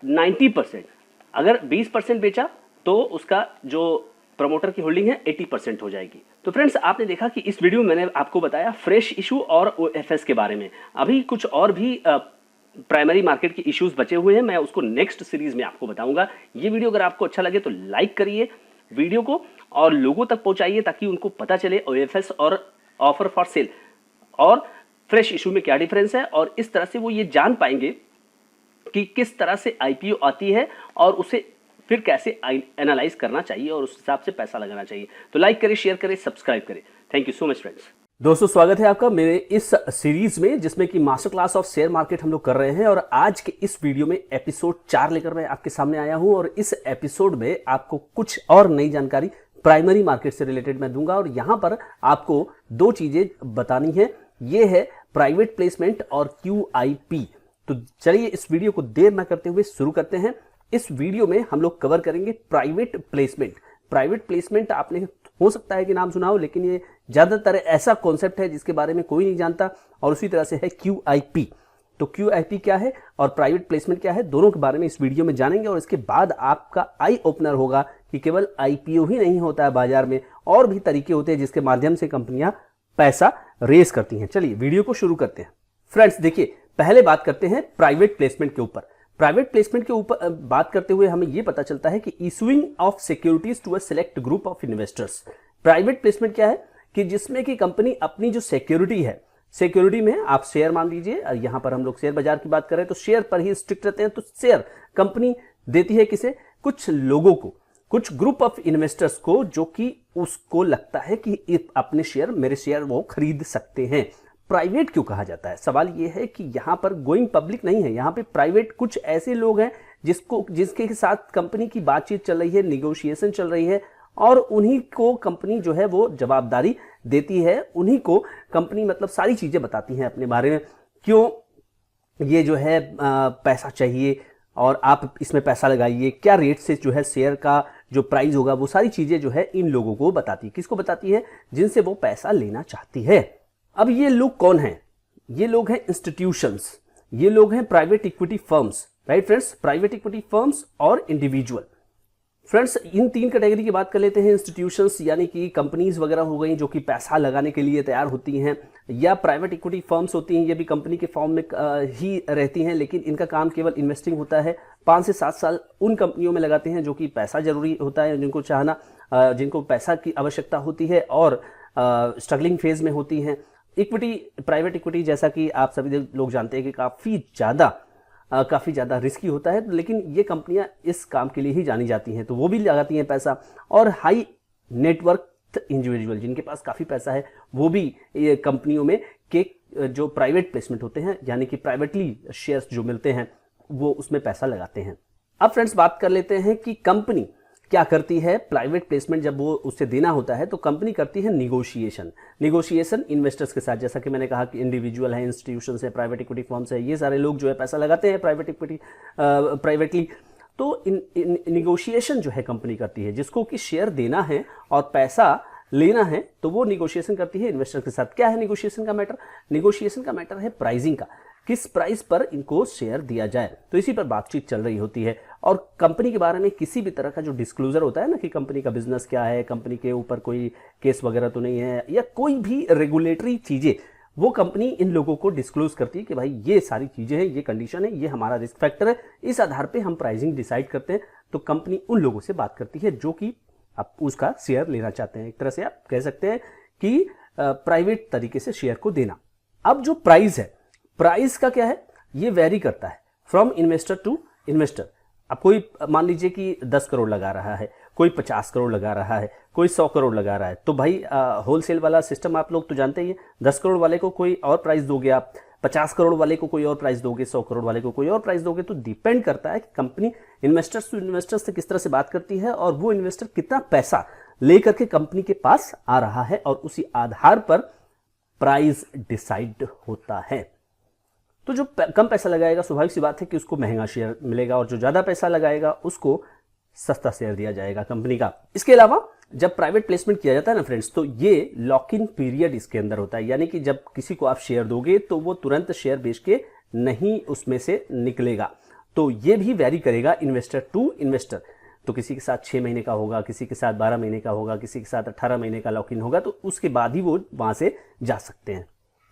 90%, अगर 20% बेचा तो उसका जो प्रमोटर की होल्डिंग है 80% हो जाएगी। तो फ्रेंड्स, आपने देखा कि इस वीडियो में मैंने आपको बताया फ्रेश इशू और OFS के बारे में। अभी कुछ और भी प्राइमरी मार्केट की इश्यूज बचे हुए हैं, मैं उसको नेक्स्ट सीरीज में आपको बताऊंगा। ये वीडियो अगर आपको अच्छा लगे तो लाइक करिए, वीडियो को और लोगों तक पहुंचाइए ताकि उनको पता चले OFS और ऑफर फॉर सेल और फ्रेश इशू में क्या डिफरेंस है, और इस तरह से वो ये जान पाएंगे कि किस तरह से IPO आती है और उसे फिर कैसे एनालाइज करना चाहिए और उस हिसाब से पैसा लगाना चाहिए। तो लाइक करें, शेयर करें, सब्सक्राइब करें। Thank you so much friends. दोस्तों स्वागत है आपका मेरे इस सीरीज में जिसमें कि master class of share market हम लोग कर रहे हैं, और आज के इस वीडियो में एपिसोड 4 लेकर मैं आपके सामने आया हूं। और इस एपिसोड में आपको कुछ और नई जानकारी प्राइमरी मार्केट से रिलेटेड मैं दूंगा, और यहां पर आपको 2 चीजें बतानी है। ये है प्राइवेट प्लेसमेंट और QIP। तो चलिए इस वीडियो को देर न करते हुए शुरू करते हैं। इस वीडियो में हम लोग कवर करेंगे प्राइवेट प्लेसमेंट। प्राइवेट प्लेसमेंट आपने हो सकता है कि नाम सुना हो, लेकिन ये ज्यादातर ऐसा कॉन्सेप्ट है जिसके बारे में कोई नहीं जानता, और उसी तरह से है QIP। तो QIP क्या है और प्राइवेट प्लेसमेंट क्या है, दोनों के बारे में इस वीडियो में जानेंगे। और इसके बाद आपका आई ओपनर होगा कि केवल IPO ही नहीं होता है बाजार में, और भी तरीके होते हैं जिसके माध्यम से कंपनियां पैसा रेस करती हैं। चलिए वीडियो को शुरू करते हैं। फ्रेंड्स देखिए, पहले बात करते हैं प्राइवेट प्लेसमेंट के ऊपर। प्राइवेट प्लेसमेंट के ऊपर बात करते हुए हमें यह पता चलता है कि issuing of securities to a select group of investors. Private placement क्या है कि जिसमें कि कंपनी अपनी जो सिक्योरिटी है, सिक्योरिटी में आप शेयर मान लीजिए, यहां पर हम लोग शेयर बाजार की बात करें तो शेयर पर ही स्ट्रिक्ट रहते हैं। तो शेयर कंपनी देती है किसे, कुछ लोगों को, कुछ ग्रुप ऑफ इन्वेस्टर्स को, जो कि उसको लगता है कि अपने शेयर, मेरे शेयर वो खरीद सकते हैं। प्राइवेट क्यों कहा जाता है, सवाल यह है कि यहां पर गोइंग पब्लिक नहीं है, यहां पे प्राइवेट कुछ ऐसे लोग हैं जिसके साथ कंपनी की बातचीत चल रही है, निगोशिएशन चल रही है, और उन्हीं को कंपनी जो है वो जवाबदारी देती है। उन्हीं को कंपनी मतलब सारी चीजें बताती हैं अपने बारे में, क्यों ये जो है पैसा चाहिए और आप इसमें पैसा लगाइए, क्या रेट से जो है शेयर का जो प्राइस होगा, वो सारी चीजें जो है इन लोगों को बताती है। किसको बताती है, जिनसे वो पैसा लेना चाहती है। अब ये लोग कौन हैं, ये लोग हैं इंस्टीट्यूशंस, ये लोग हैं private equity firms, right friends, private equity firms और इंडिविजुअल। फ्रेंड्स इन 3 कैटेगरी की बात कर लेते हैं। इंस्टीट्यूशंस यानी कि कंपनीज वगैरह हो गई जो कि पैसा लगाने के लिए तैयार होती हैं, या प्राइवेट इक्विटी फर्म्स होती हैं, ये भी कंपनी के फॉर्म में ही रहती हैं, लेकिन इनका काम केवल इन्वेस्टिंग होता है। 5 से 7 साल उन कंपनियों में लगाते हैं जो कि पैसा जरूरी होता है, जिनको पैसा की आवश्यकता होती है और स्ट्रगलिंग फेज में होती हैं। इक्विटी, प्राइवेट इक्विटी जैसा कि आप सभी लोग जानते हैं कि काफ़ी ज़्यादा रिस्की होता है, लेकिन ये कंपनियां इस काम के लिए ही जानी जाती हैं, तो वो भी लगाती हैं पैसा। और हाई नेटवर्क इंडिविजुअल, जिनके पास काफ़ी पैसा है, वो भी ये कंपनियों में के जो प्राइवेट प्लेसमेंट होते हैं, यानी कि प्राइवेटली शेयर्स जो मिलते हैं, वो उसमें पैसा लगाते हैं। अब फ्रेंड्स बात कर लेते हैं कि कंपनी क्या करती है। प्राइवेट प्लेसमेंट जब वो उससे देना होता है तो कंपनी करती है निगोशिएशन इन्वेस्टर्स के साथ। जैसा कि मैंने कहा कि इंडिविजुअल है, इंस्टीट्यूशंस है, प्राइवेट इक्विटी फर्म्स है, ये सारे लोग जो है पैसा लगाते हैं प्राइवेट इक्विटी प्राइवेटली। तो निगोशिएशन जो है कंपनी करती है, जिसको कि शेयर देना है और पैसा लेना है, तो वो निगोशिएशन करती है इन्वेस्टर के साथ। क्या है निगोशिएशन का मैटर, निगोशिएशन का मैटर है प्राइसिंग का, किस प्राइस पर इनको शेयर दिया जाए, तो इसी पर बातचीत चल रही होती है। और कंपनी के बारे में किसी भी तरह का जो डिस्क्लोजर होता है ना, कि कंपनी का बिजनेस क्या है, कंपनी के ऊपर कोई केस वगैरह तो नहीं है, या कोई भी रेगुलेटरी चीजें, वो कंपनी इन लोगों को डिस्क्लोज करती है कि भाई ये सारी चीजें हैं, ये कंडीशन है, ये हमारा रिस्क फैक्टर है, इस आधार पे हम प्राइसिंग डिसाइड करते हैं। तो कंपनी उन लोगों से बात करती है जो कि आप उसका शेयर लेना चाहते हैं। एक तरह से आप कह सकते हैं कि प्राइवेट तरीके से शेयर को देना। अब जो प्राइस है, प्राइस का क्या है, ये वेरी करता है फ्रॉम इन्वेस्टर टू इन्वेस्टर। अब कोई मान लीजिए कि 10 करोड़ लगा रहा है, कोई 50 करोड़ लगा रहा है, कोई 100 करोड़ लगा रहा है, तो भाई होलसेल वाला सिस्टम आप लोग तो जानते ही हैं। 10 करोड़ वाले को कोई और प्राइस दोगे आप, 50 करोड़ वाले को कोई और प्राइस दोगे, 100 करोड़ वाले को कोई और प्राइस दोगे। तो डिपेंड करता है कि कंपनी इन्वेस्टर्स टू इन्वेस्टर्स से किस तरह से बात करती है, और वो इन्वेस्टर कितना पैसा लेकर के कंपनी के पास आ रहा है, और उसी आधार पर प्राइस डिसाइड होता है। तो जो कम पैसा लगाएगा, स्वाभाविक सी बात है कि उसको महंगा शेयर मिलेगा, और जो ज्यादा पैसा लगाएगा उसको सस्ता शेयर दिया जाएगा कंपनी का। इसके अलावा जब प्राइवेट प्लेसमेंट किया जाता है ना फ्रेंड्स, तो ये लॉक इन पीरियड इसके अंदर होता है, यानी कि जब किसी को आप शेयर दोगे तो वो तुरंत शेयर बेच के नहीं उसमें से निकलेगा। तो ये भी वैरी करेगा इन्वेस्टर टू इन्वेस्टर। तो किसी के साथ 6 महीने का होगा, किसी के साथ 12 महीने का होगा, किसी के साथ 18 महीने का लॉक इन होगा, तो उसके बाद ही वो वहां से जा सकते हैं।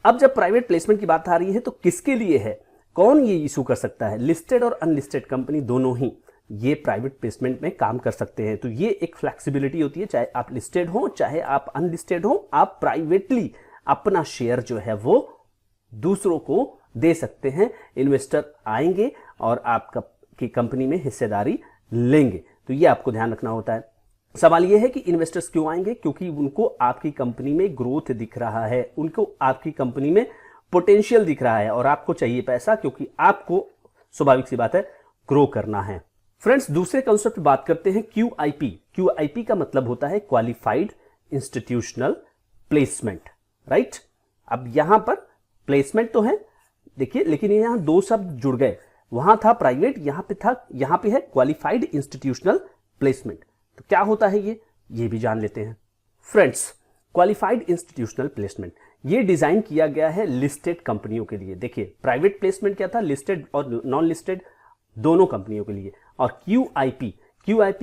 अब जब प्राइवेट प्लेसमेंट की बात आ रही है तो किसके लिए है, कौन ये इशू कर सकता है, लिस्टेड और अनलिस्टेड कंपनी दोनों ही। ये प्राइवेट प्लेसमेंट में काम कर सकते हैं। तो ये एक फ्लेक्सिबिलिटी होती है, चाहे आप लिस्टेड हो चाहे आप अनलिस्टेड हो, आप प्राइवेटली अपना शेयर जो है वो दूसरों को दे सकते हैं। इन्वेस्टर आएंगे और आपका की कंपनी में हिस्सेदारी लेंगे। तो ये आपको ध्यान रखना होता है। सवाल ये है कि इन्वेस्टर्स क्यों आएंगे? क्योंकि उनको आपकी कंपनी में ग्रोथ दिख रहा है, उनको आपकी कंपनी में पोटेंशियल दिख रहा है और आपको चाहिए पैसा, क्योंकि आपको स्वाभाविक सी बात है ग्रो करना है। फ्रेंड्स, दूसरे कॉन्सेप्ट पे बात करते हैं QIP। QIP का मतलब होता है क्वालिफाइड इंस्टीट्यूशनल प्लेसमेंट, राइट। अब यहां पर प्लेसमेंट तो है देखिए, लेकिन यहां दो शब्द जुड़ गए। वहां था प्राइवेट, यहां पे है क्वालिफाइड इंस्टीट्यूशनल प्लेसमेंट। तो क्या होता है ये भी जान लेते हैं। फ्रेंड्स, क्वालिफाइड इंस्टीट्यूशनल प्लेसमेंट ये डिजाइन किया गया है लिस्टेड कंपनियों के लिए। देखिए, प्राइवेट प्लेसमेंट क्या था, लिस्टेड और नॉन लिस्टेड दोनों कंपनियों के लिए। और QIP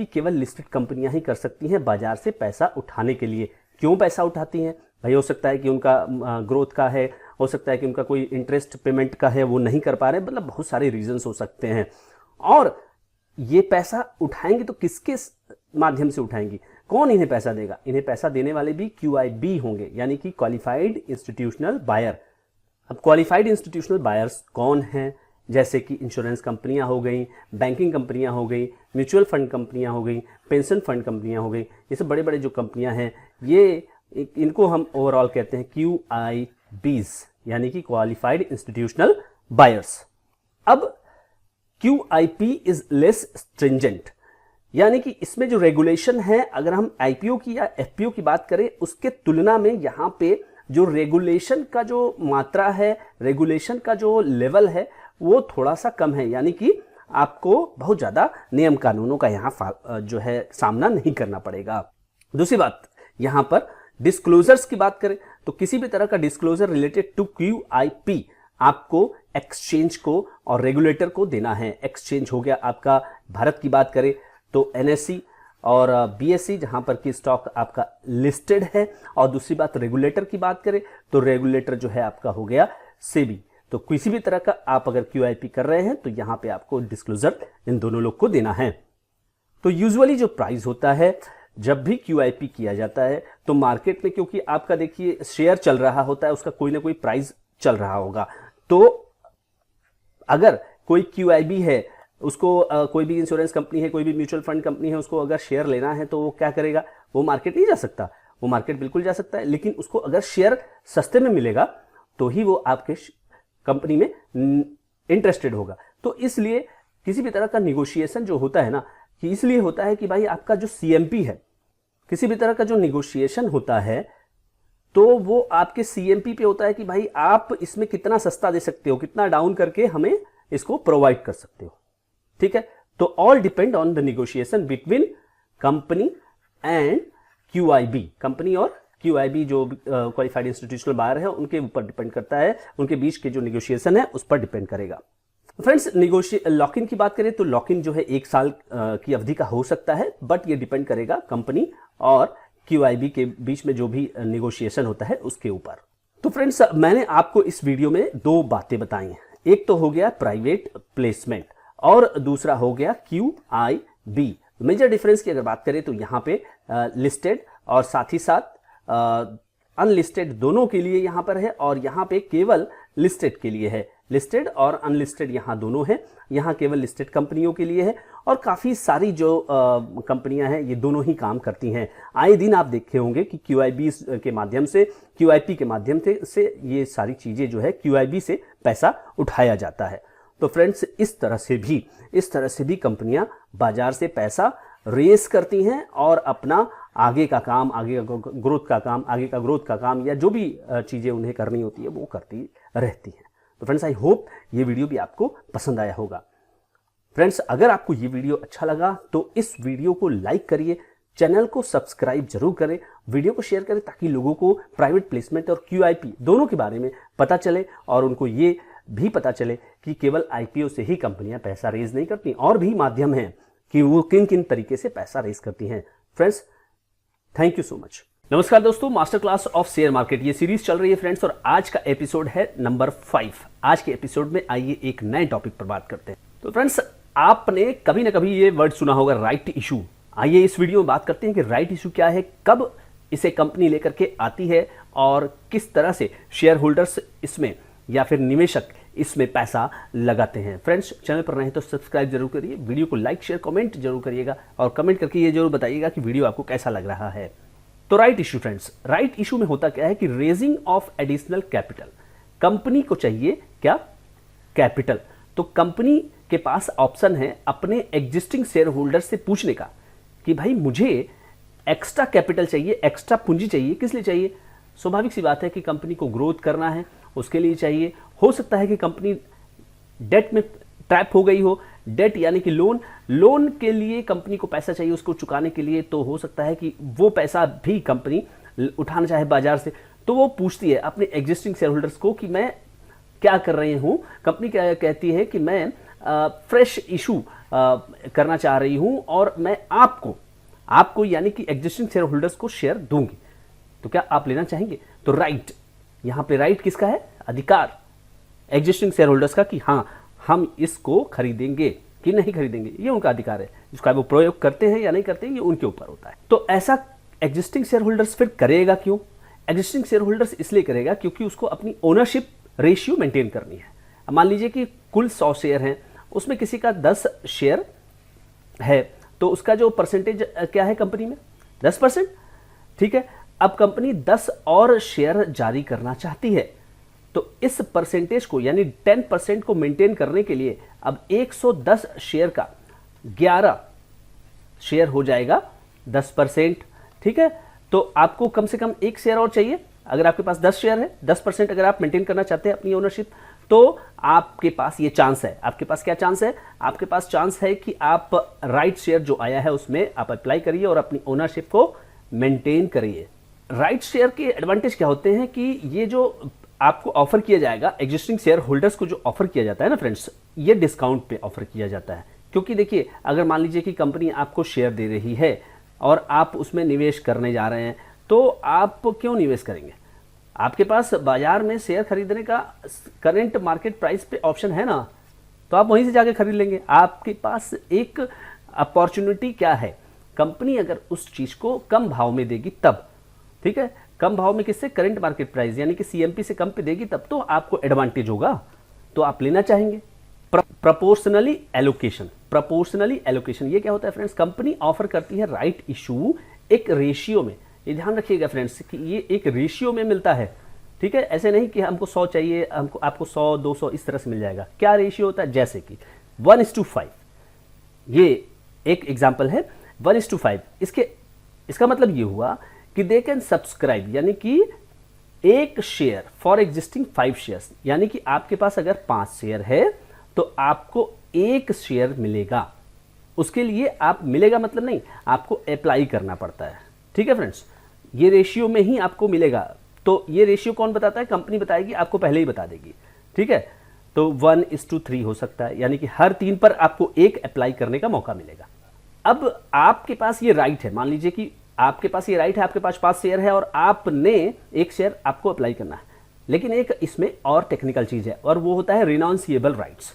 केवल लिस्टेड कंपनियां ही कर सकती हैं बाजार से पैसा उठाने के लिए। क्यों पैसा उठाती हैं भाई? हो सकता है कि उनका ग्रोथ का है, हो सकता है कि उनका कोई इंटरेस्ट पेमेंट का है, वो नहीं कर पा रहे, मतलब बहुत सारे रीजंस हो सकते हैं। और ये पैसा उठाएंगे तो किसके माध्यम से उठाएंगी? कौन इन्हें पैसा देगा? इन्हें पैसा देने वाले भी QIB होंगे, यानी कि क्वालिफाइड इंस्टीट्यूशनल बायर। अब क्वालिफाइड इंस्टीट्यूशनल बायर्स कौन हैं? जैसे कि इंश्योरेंस कंपनियां हो गई, बैंकिंग कंपनियां हो गई, म्यूचुअल फंड कंपनियां हो गई, पेंशन फंड कंपनियां हो गई। ये सब बड़े बड़े जो कंपनियां हैं, ये इनको हम ओवरऑल कहते हैं QIBs, यानी कि क्वालिफाइड इंस्टीट्यूशनल बायर्स। अब QIP इज लेस स्ट्रिंजेंट, यानी कि इसमें जो रेगुलेशन है, अगर हम IPO की या FPO की बात करें, उसके तुलना में यहां पे जो रेगुलेशन का जो मात्रा है, रेगुलेशन का जो लेवल है, वो थोड़ा सा कम है। यानी कि आपको बहुत ज्यादा नियम कानूनों का यहां जो है सामना नहीं करना पड़ेगा। दूसरी बात, यहां पर डिस्क्लोजर्स की बात करें तो किसी भी तरह का डिस्क्लोजर रिलेटेड टू QIP आपको एक्सचेंज को और रेगुलेटर को देना है। एक्सचेंज हो गया आपका, भारत की बात करें तो NSE और BSE, जहां पर की स्टॉक आपका लिस्टेड है। और दूसरी बात, रेगुलेटर की बात करें तो रेगुलेटर जो है आपका हो गया SEBI। तो किसी भी तरह का आप अगर QIP कर रहे हैं तो यहां पे आपको डिस्क्लोजर इन दोनों लोग को देना है। तो यूजुअली जो प्राइस होता है जब भी QIP किया जाता है तो मार्केट में, क्योंकि आपका देखिए शेयर चल रहा होता है, उसका कोई ना कोई प्राइस चल रहा होगा। तो अगर कोई QIB है, उसको कोई भी इंश्योरेंस कंपनी है, कोई भी म्यूचुअल फंड कंपनी है, उसको अगर शेयर लेना है तो वो क्या करेगा? वो मार्केट नहीं जा सकता। वो मार्केट बिल्कुल जा सकता है, लेकिन उसको अगर शेयर सस्ते में मिलेगा तो ही वो आपके कंपनी में इंटरेस्टेड होगा। तो इसलिए किसी भी तरह का निगोशिएशन जो होता है ना, कि इसलिए होता है कि भाई आपका जो CMP है, किसी भी तरह का जो निगोशिएशन होता है तो वो आपके CMP पे होता है कि भाई आप इसमें कितना सस्ता दे सकते हो, कितना डाउन करके हमें इसको प्रोवाइड कर सकते हो। ठीक है, तो all depend on the negotiation between company and QIB। Company और QIB जो क्वालिफाइड इंस्टीट्यूशनल बायर है, उनके ऊपर डिपेंड करता है, उनके बीच के जो निगोशिएशन है उस पर डिपेंड करेगा। फ्रेंड्स, लॉक इन की बात करें तो लॉक इन जो है 1 साल की अवधि का हो सकता है, बट ये डिपेंड करेगा कंपनी और QIB के बीच में जो भी निगोशिएशन होता है उसके ऊपर। तो फ्रेंड्स, मैंने आपको इस वीडियो में 2 बातें बताई हैं। एक तो हो गया प्राइवेट प्लेसमेंट और दूसरा हो गया QIB। मेजर डिफरेंस की अगर बात करें तो यहाँ पे लिस्टेड और साथ ही साथ अनलिस्टेड दोनों के लिए यहाँ पर है, और यहाँ पे केवल लिस्टेड के लिए है। लिस्टेड और अनलिस्टेड यहाँ दोनों है, यहाँ केवल लिस्टेड कंपनियों के लिए है। और काफ़ी सारी जो कंपनियां हैं ये दोनों ही काम करती हैं। आए दिन आप देखे होंगे कि QIB के माध्यम से, QIP के माध्यम से ये सारी चीज़ें जो है QIB से पैसा उठाया जाता है। तो फ्रेंड्स, इस तरह से भी कंपनियां बाजार से पैसा रेस करती हैं और अपना आगे का काम, आगे का ग्रोथ का काम या जो भी चीज़ें उन्हें करनी होती है वो करती रहती हैं। तो फ्रेंड्स, आई होप ये वीडियो भी आपको पसंद आया होगा। फ्रेंड्स, अगर आपको ये वीडियो अच्छा लगा तो इस वीडियो को लाइक करिए, चैनल को सब्सक्राइब जरूर करें, वीडियो को शेयर करें ताकि लोगों को प्राइवेट प्लेसमेंट और QIP दोनों के बारे में पता चले और उनको ये भी पता चले कि केवल IPO से ही कंपनियां पैसा रेज नहीं करती, और भी माध्यम हैं कि वो किन किन तरीके से पैसा रेज करती हैं। Friends, thank you so much. नमस्कार दोस्तों, master class of share market ये सीरीज चल रही है फ्रेंड्स, और आज का एपिसोड है नंबर 5। आज के एपिसोड में आइए एक नए टॉपिक पर बात करते हैं। तो फ्रेंड्स, आपने कभी ना कभी ये वर्ड सुना होगा, राइट इशू। आइए इस वीडियो में बात करते हैं कि राइट इशू क्या है, कब इसे कंपनी लेकर के आती है और किस तरह से शेयर होल्डर्स इसमें या फिर निवेशक इसमें पैसा लगाते हैं। फ्रेंड्स, चैनल पर रहें तो सब्सक्राइब जरूर करिए, वीडियो को लाइक शेयर कमेंट जरूर करिएगा और कमेंट करके ये जरूर बताइएगा कि वीडियो आपको कैसा लग रहा है। तो right issue friends, right issue में होता क्या है कि raising of additional capital. Company को चाहिए क्या? कैपिटल। तो कंपनी के पास ऑप्शन है अपने एग्जिस्टिंग शेयर होल्डर से पूछने का कि भाई मुझे एक्स्ट्रा कैपिटल चाहिए, एक्स्ट्रा पूंजी चाहिए। किस लिए चाहिए? स्वाभाविक सी बात है कि कंपनी को ग्रोथ करना है, उसके लिए चाहिए। हो सकता है कि कंपनी डेट में ट्रैप हो गई हो, डेट यानी कि लोन के लिए कंपनी को पैसा चाहिए उसको चुकाने के लिए। तो हो सकता है कि वो पैसा भी कंपनी उठाना चाहे बाजार से, तो वो पूछती है अपने एग्जिस्टिंग शेयर होल्डर्स को कि मैं क्या कर रही हूँ। कंपनी क्या कहती है कि मैं फ्रेश इशू करना चाह रही हूँ और मैं आपको यानी कि एग्जिस्टिंग शेयर होल्डर्स को शेयर दूंगी, तो क्या आप लेना चाहेंगे? तो राइट, यहां पे राइट किसका है? अधिकार एग्जिस्टिंग शेयर होल्डर्स का कि हाँ हम इसको खरीदेंगे कि नहीं खरीदेंगे, ये उनका अधिकार है। जिसका वो प्रयोग करते हैं या नहीं करते हैं ये उनके ऊपर होता है। तो ऐसा एग्जिस्टिंग शेयर होल्डर्स फिर करेगा क्यों? एग्जिस्टिंग शेयर होल्डर्स इसलिए करेगा क्योंकि उसको अपनी ओनरशिप रेशियो मेंटेन करनी है। अब मान लीजिए कि कुल 100 शेयर हैं, उसमें किसी का 10 शेयर है, तो उसका जो परसेंटेज क्या है कंपनी में? 10%। ठीक है, अब कंपनी 10 और शेयर जारी करना चाहती है, तो इस परसेंटेज को यानी 10% को मेंटेन करने के लिए अब 110 शेयर का 11 शेयर हो जाएगा 10%। ठीक है, तो आपको कम से कम एक शेयर और चाहिए। अगर आपके पास 10 शेयर है, 10% अगर आप मेंटेन करना चाहते हैं अपनी ओनरशिप, तो आपके पास ये चांस है। आपके पास क्या चांस है? आपके पास चांस है कि आप राइट शेयर जो आया है उसमें आप अप्लाई करिए और अपनी ओनरशिप को मेंटेन करिए। राइट शेयर के एडवांटेज क्या होते हैं कि ये जो आपको ऑफर किया जाएगा, एग्जिस्टिंग शेयर होल्डर्स को जो ऑफर किया जाता है ना फ्रेंड्स, ये डिस्काउंट पे ऑफर किया जाता है। क्योंकि देखिए, अगर मान लीजिए कि कंपनी आपको शेयर दे रही है और आप उसमें निवेश करने जा रहे हैं, तो आप क्यों निवेश करेंगे? आपके पास बाजार में शेयर खरीदने का करंट मार्केट प्राइस पे ऑप्शन है ना, तो आप वहीं से जाके खरीद लेंगे। आपके पास एक अपॉर्चुनिटी क्या है? कंपनी अगर उस चीज को कम भाव में देगी तब, ठीक है, कम भाव में किससे? करंट मार्केट प्राइस यानी कि सीएमपी से कम पे देगी, तब तो आपको एडवांटेज होगा, तो आप लेना चाहेंगे। प्रपोर्शनली एलोकेशन ये क्या होता है फ्रेंड्स? कंपनी ऑफर करती है राइट इशू एक रेशियो में। ये ध्यान रखिएगा फ्रेंड्स कि ये एक रेशियो में मिलता है। ठीक है, ऐसे नहीं कि हमको 100 चाहिए, आपको 100 200 इस तरह से मिल जाएगा। क्या रेशियो होता है? जैसे कि 1:5। ये एक एग्जाम्पल है 1:5। इसका मतलब ये हुआ कि दे कैन सब्सक्राइब यानी कि एक शेयर फॉर एग्जिस्टिंग 5 शेयर्स, यानी कि आपके पास अगर 5 शेयर है तो आपको एक शेयर मिलेगा। उसके लिए आप मिलेगा मतलब नहीं, आपको अप्लाई करना पड़ता है। ठीक है फ्रेंड्स, ये रेशियो में ही आपको मिलेगा। तो ये रेशियो कौन बताता है? कंपनी बताएगी, आपको पहले ही बता देगी। ठीक है, तो 1:3 हो सकता है, यानी कि हर 3 पर आपको एक अप्लाई करने का मौका मिलेगा। अब आपके पास ये राइट है, मान लीजिए कि आपके पास ये राइट है, आपके पास 5 शेयर है और आपने एक शेयर आपको अप्लाई करना है। लेकिन एक इसमें और टेक्निकल चीज है और वो होता है renounceable rights.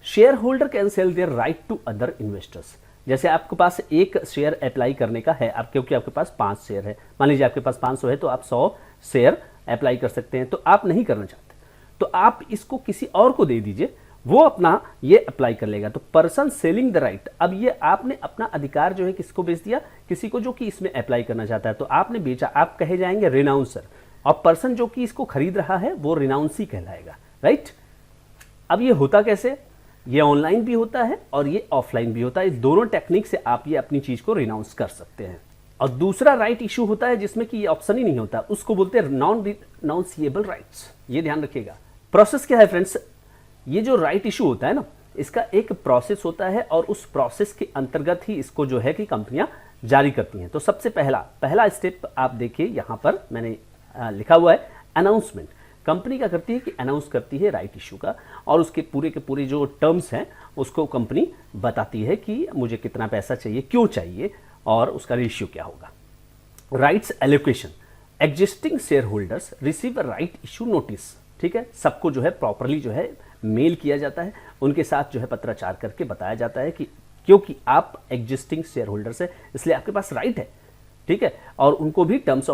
Share holder can sell their right to other investors. जैसे आपके पास एक शेयर अप्लाई करने का है, आप क्योंकि आपके पास 5 शेयर है, मान लीजिए आपके पास 500 है, तो आप 100 शेयर अप्लाई कर सकते हैं। तो आप नहीं करना चाहते तो आप इसको किसी और को दे दीजिए, वो अपना ये अप्लाई कर लेगा। तो पर्सन सेलिंग द राइट, अब ये आपने अपना अधिकार जो है किसको बेच दिया? किसी को जो कि इसमें अप्लाई करना चाहता है, तो आपने बेचा। आप कहे जाएंगे रिनाउंसर, और पर्सन जो कि इसको खरीद रहा है वो रिनाउंसी कहलाएगा। राइट, अब ये होता कैसे? ये ऑनलाइन भी होता है और ये ऑफलाइन भी होता है। दोनों टेक्निक से आप ये अपनी चीज को रिनाउंस कर सकते हैं। और दूसरा राइट इशू होता है जिसमें कि ये ऑप्शन ही नहीं होता, उसको बोलते हैं नॉन रिनाउंसिएबल राइट्स। ये ध्यान रखिएगा। प्रोसेस क्या है फ्रेंड्स? ये जो राइट इशू होता है ना, इसका एक प्रोसेस होता है और उस प्रोसेस के अंतर्गत ही इसको जो है कि कंपनियां जारी करती हैं। तो सबसे पहला स्टेप आप देखिए, यहां पर मैंने लिखा हुआ है अनाउंसमेंट। कंपनी क्या करती है कि अनाउंस करती है राइट इशू का, और उसके पूरे के पूरे जो टर्म्स हैं उसको कंपनी बताती है कि मुझे कितना पैसा चाहिए, क्यों चाहिए, और उसका रेशियो क्या होगा। Rights allocation, existing share holders receive a right issue notice. ठीक है, सबको जो है प्रॉपरली जो है मेल किया जाता है, उनके साथ जो है पत्राचार करके बताया जाता है कि क्योंकि आप एग्जिस्टिंग शेयर होल्डर्स है इसलिए आपके पास राइट है, ठीक है। और उनको भी टर्म्स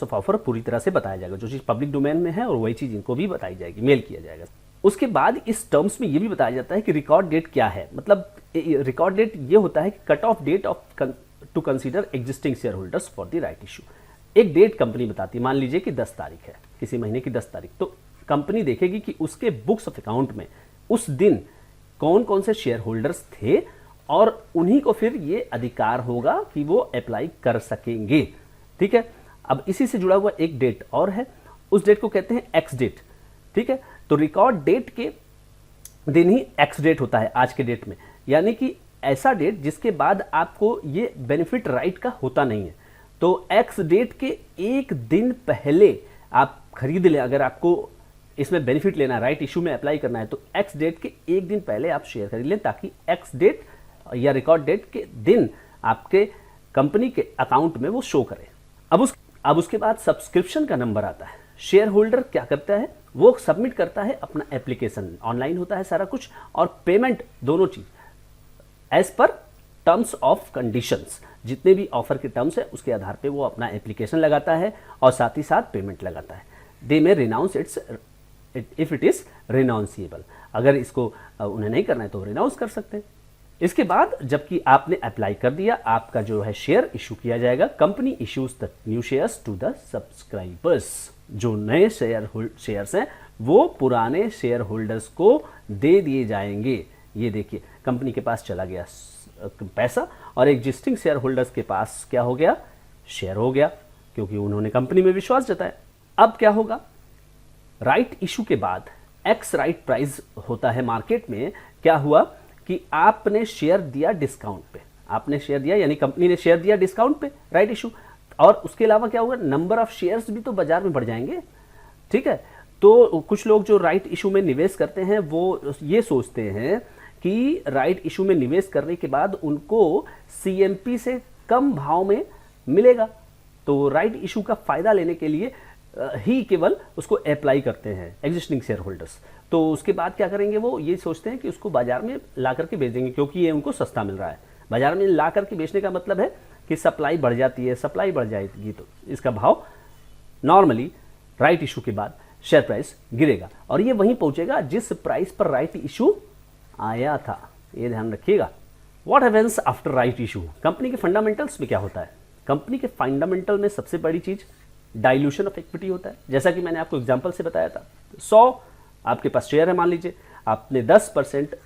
ऑफ ऑफर पूरी तरह से बताया जाएगा। जो चीज़ पब्लिक डोमेन में है और वही चीज़ इनको भी बताई जाएगी, मेल किया जाएगा। उसके बाद इस टर्म्स में ये भी बताया जाता है कि रिकॉर्ड डेट क्या है। मतलब रिकॉर्ड डेट ये होता है कि cut off date to consider existing share holders for the right issue. एक डेट कंपनी बताती है, मान लीजिए कि 10 तारीख है, किसी महीने की 10 तारीख, तो कंपनी देखेगी कि उसके बुक्स ऑफ अकाउंट में उस दिन कौन कौन से शेयर होल्डर्स थे और उन्हीं को फिर ये अधिकार होगा कि वो अप्लाई कर सकेंगे, ठीक है। अब इसी से जुड़ा हुआ एक डेट और है, उस डेट को कहते हैं एक्स डेट, ठीक है। तो रिकॉर्ड डेट के दिन ही एक्स डेट होता है आज के डेट में, यानी कि ऐसा डेट जिसके बाद आपको ये बेनिफिट राइट का होता नहीं है। तो एक्स डेट के एक दिन पहले आप खरीद लें, अगर आपको इसमें बेनिफिट लेना है, राइट इशू में अप्लाई करना है, तो एक्स डेट के एक दिन पहले आप शेयर खरीद लें ताकि एक्स डेट या रिकॉर्ड डेट के दिन आपके कंपनी के अकाउंट में वो शो करे। अब उसके बाद सब्सक्रिप्शन का नंबर आता है। शेयर होल्डर क्या करता है, वो सबमिट करता है अपना एप्लीकेशन, ऑनलाइन होता है सारा कुछ, और पेमेंट दोनों चीज as per terms of conditions, जितने भी ऑफर के टर्म्स है उसके आधार पे वो अपना एप्लीकेशन लगाता है और साथ ही साथ पेमेंट लगाता है। दे में रिनाउंस इफ इट इज रिनाउंसिएबल, अगर इसको उन्हें नहीं करना है तो रिनाउंस कर सकते हैं। इसके बाद जबकि आपने अप्लाई कर दिया, आपका जो है शेयर इशू किया जाएगा। Company issues the new shares to the subscribers. जो नए शेयर्स हैं वो पुराने शेयर होल्डर्स को दे दिए जाएंगे। ये देखिए, कंपनी के पास चला गया पैसा और एग्जिस्टिंग शेयर होल्डर्स के पास क्या हो गया, शेयर हो गया, क्योंकि उन्होंने कंपनी में विश्वास जताया। अब क्या होगा, राइट इशू के बाद एक्स राइट प्राइस होता है मार्केट में। क्या हुआ कि आपने शेयर दिया डिस्काउंट पे, आपने शेयर दिया यानी कंपनी ने शेयर दिया डिस्काउंट पे, राइट इशू। और उसके अलावा क्या होगा, नंबर ऑफ शेयर्स भी तो बाजार में बढ़ जाएंगे, ठीक है। तो कुछ लोग जो राइट इशू में निवेश करते हैं वो ये सोचते हैं कि राइट इशू में निवेश करने के बाद उनको सीएमपी से कम भाव में मिलेगा, तो राइट इशू का फायदा लेने के लिए ही केवल उसको अप्लाई करते हैं एग्जिस्टिंग शेयर होल्डर्स। तो उसके बाद क्या करेंगे, वो ये सोचते हैं कि उसको बाजार में ला करके बेच देंगे क्योंकि ये उनको सस्ता मिल रहा है। बाजार में ला करके बेचने का मतलब है कि सप्लाई बढ़ जाती है, सप्लाई बढ़ जाएगी तो इसका भाव नॉर्मली राइट इशू के बाद शेयर प्राइस गिरेगा और ये वहीं पहुंचेगा जिस प्राइस पर राइट इशू आया था। ये ध्यान रखिएगा। What happens after right issue, company के फंडामेंटल्स में क्या होता है। कंपनी के फंडामेंटल में सबसे बड़ी चीज डाइल्यूशन ऑफ इक्विटी होता है। जैसा कि मैंने आपको एग्जांपल से बताया था, 100 आपके पास शेयर है, मान लीजिए आपने 10%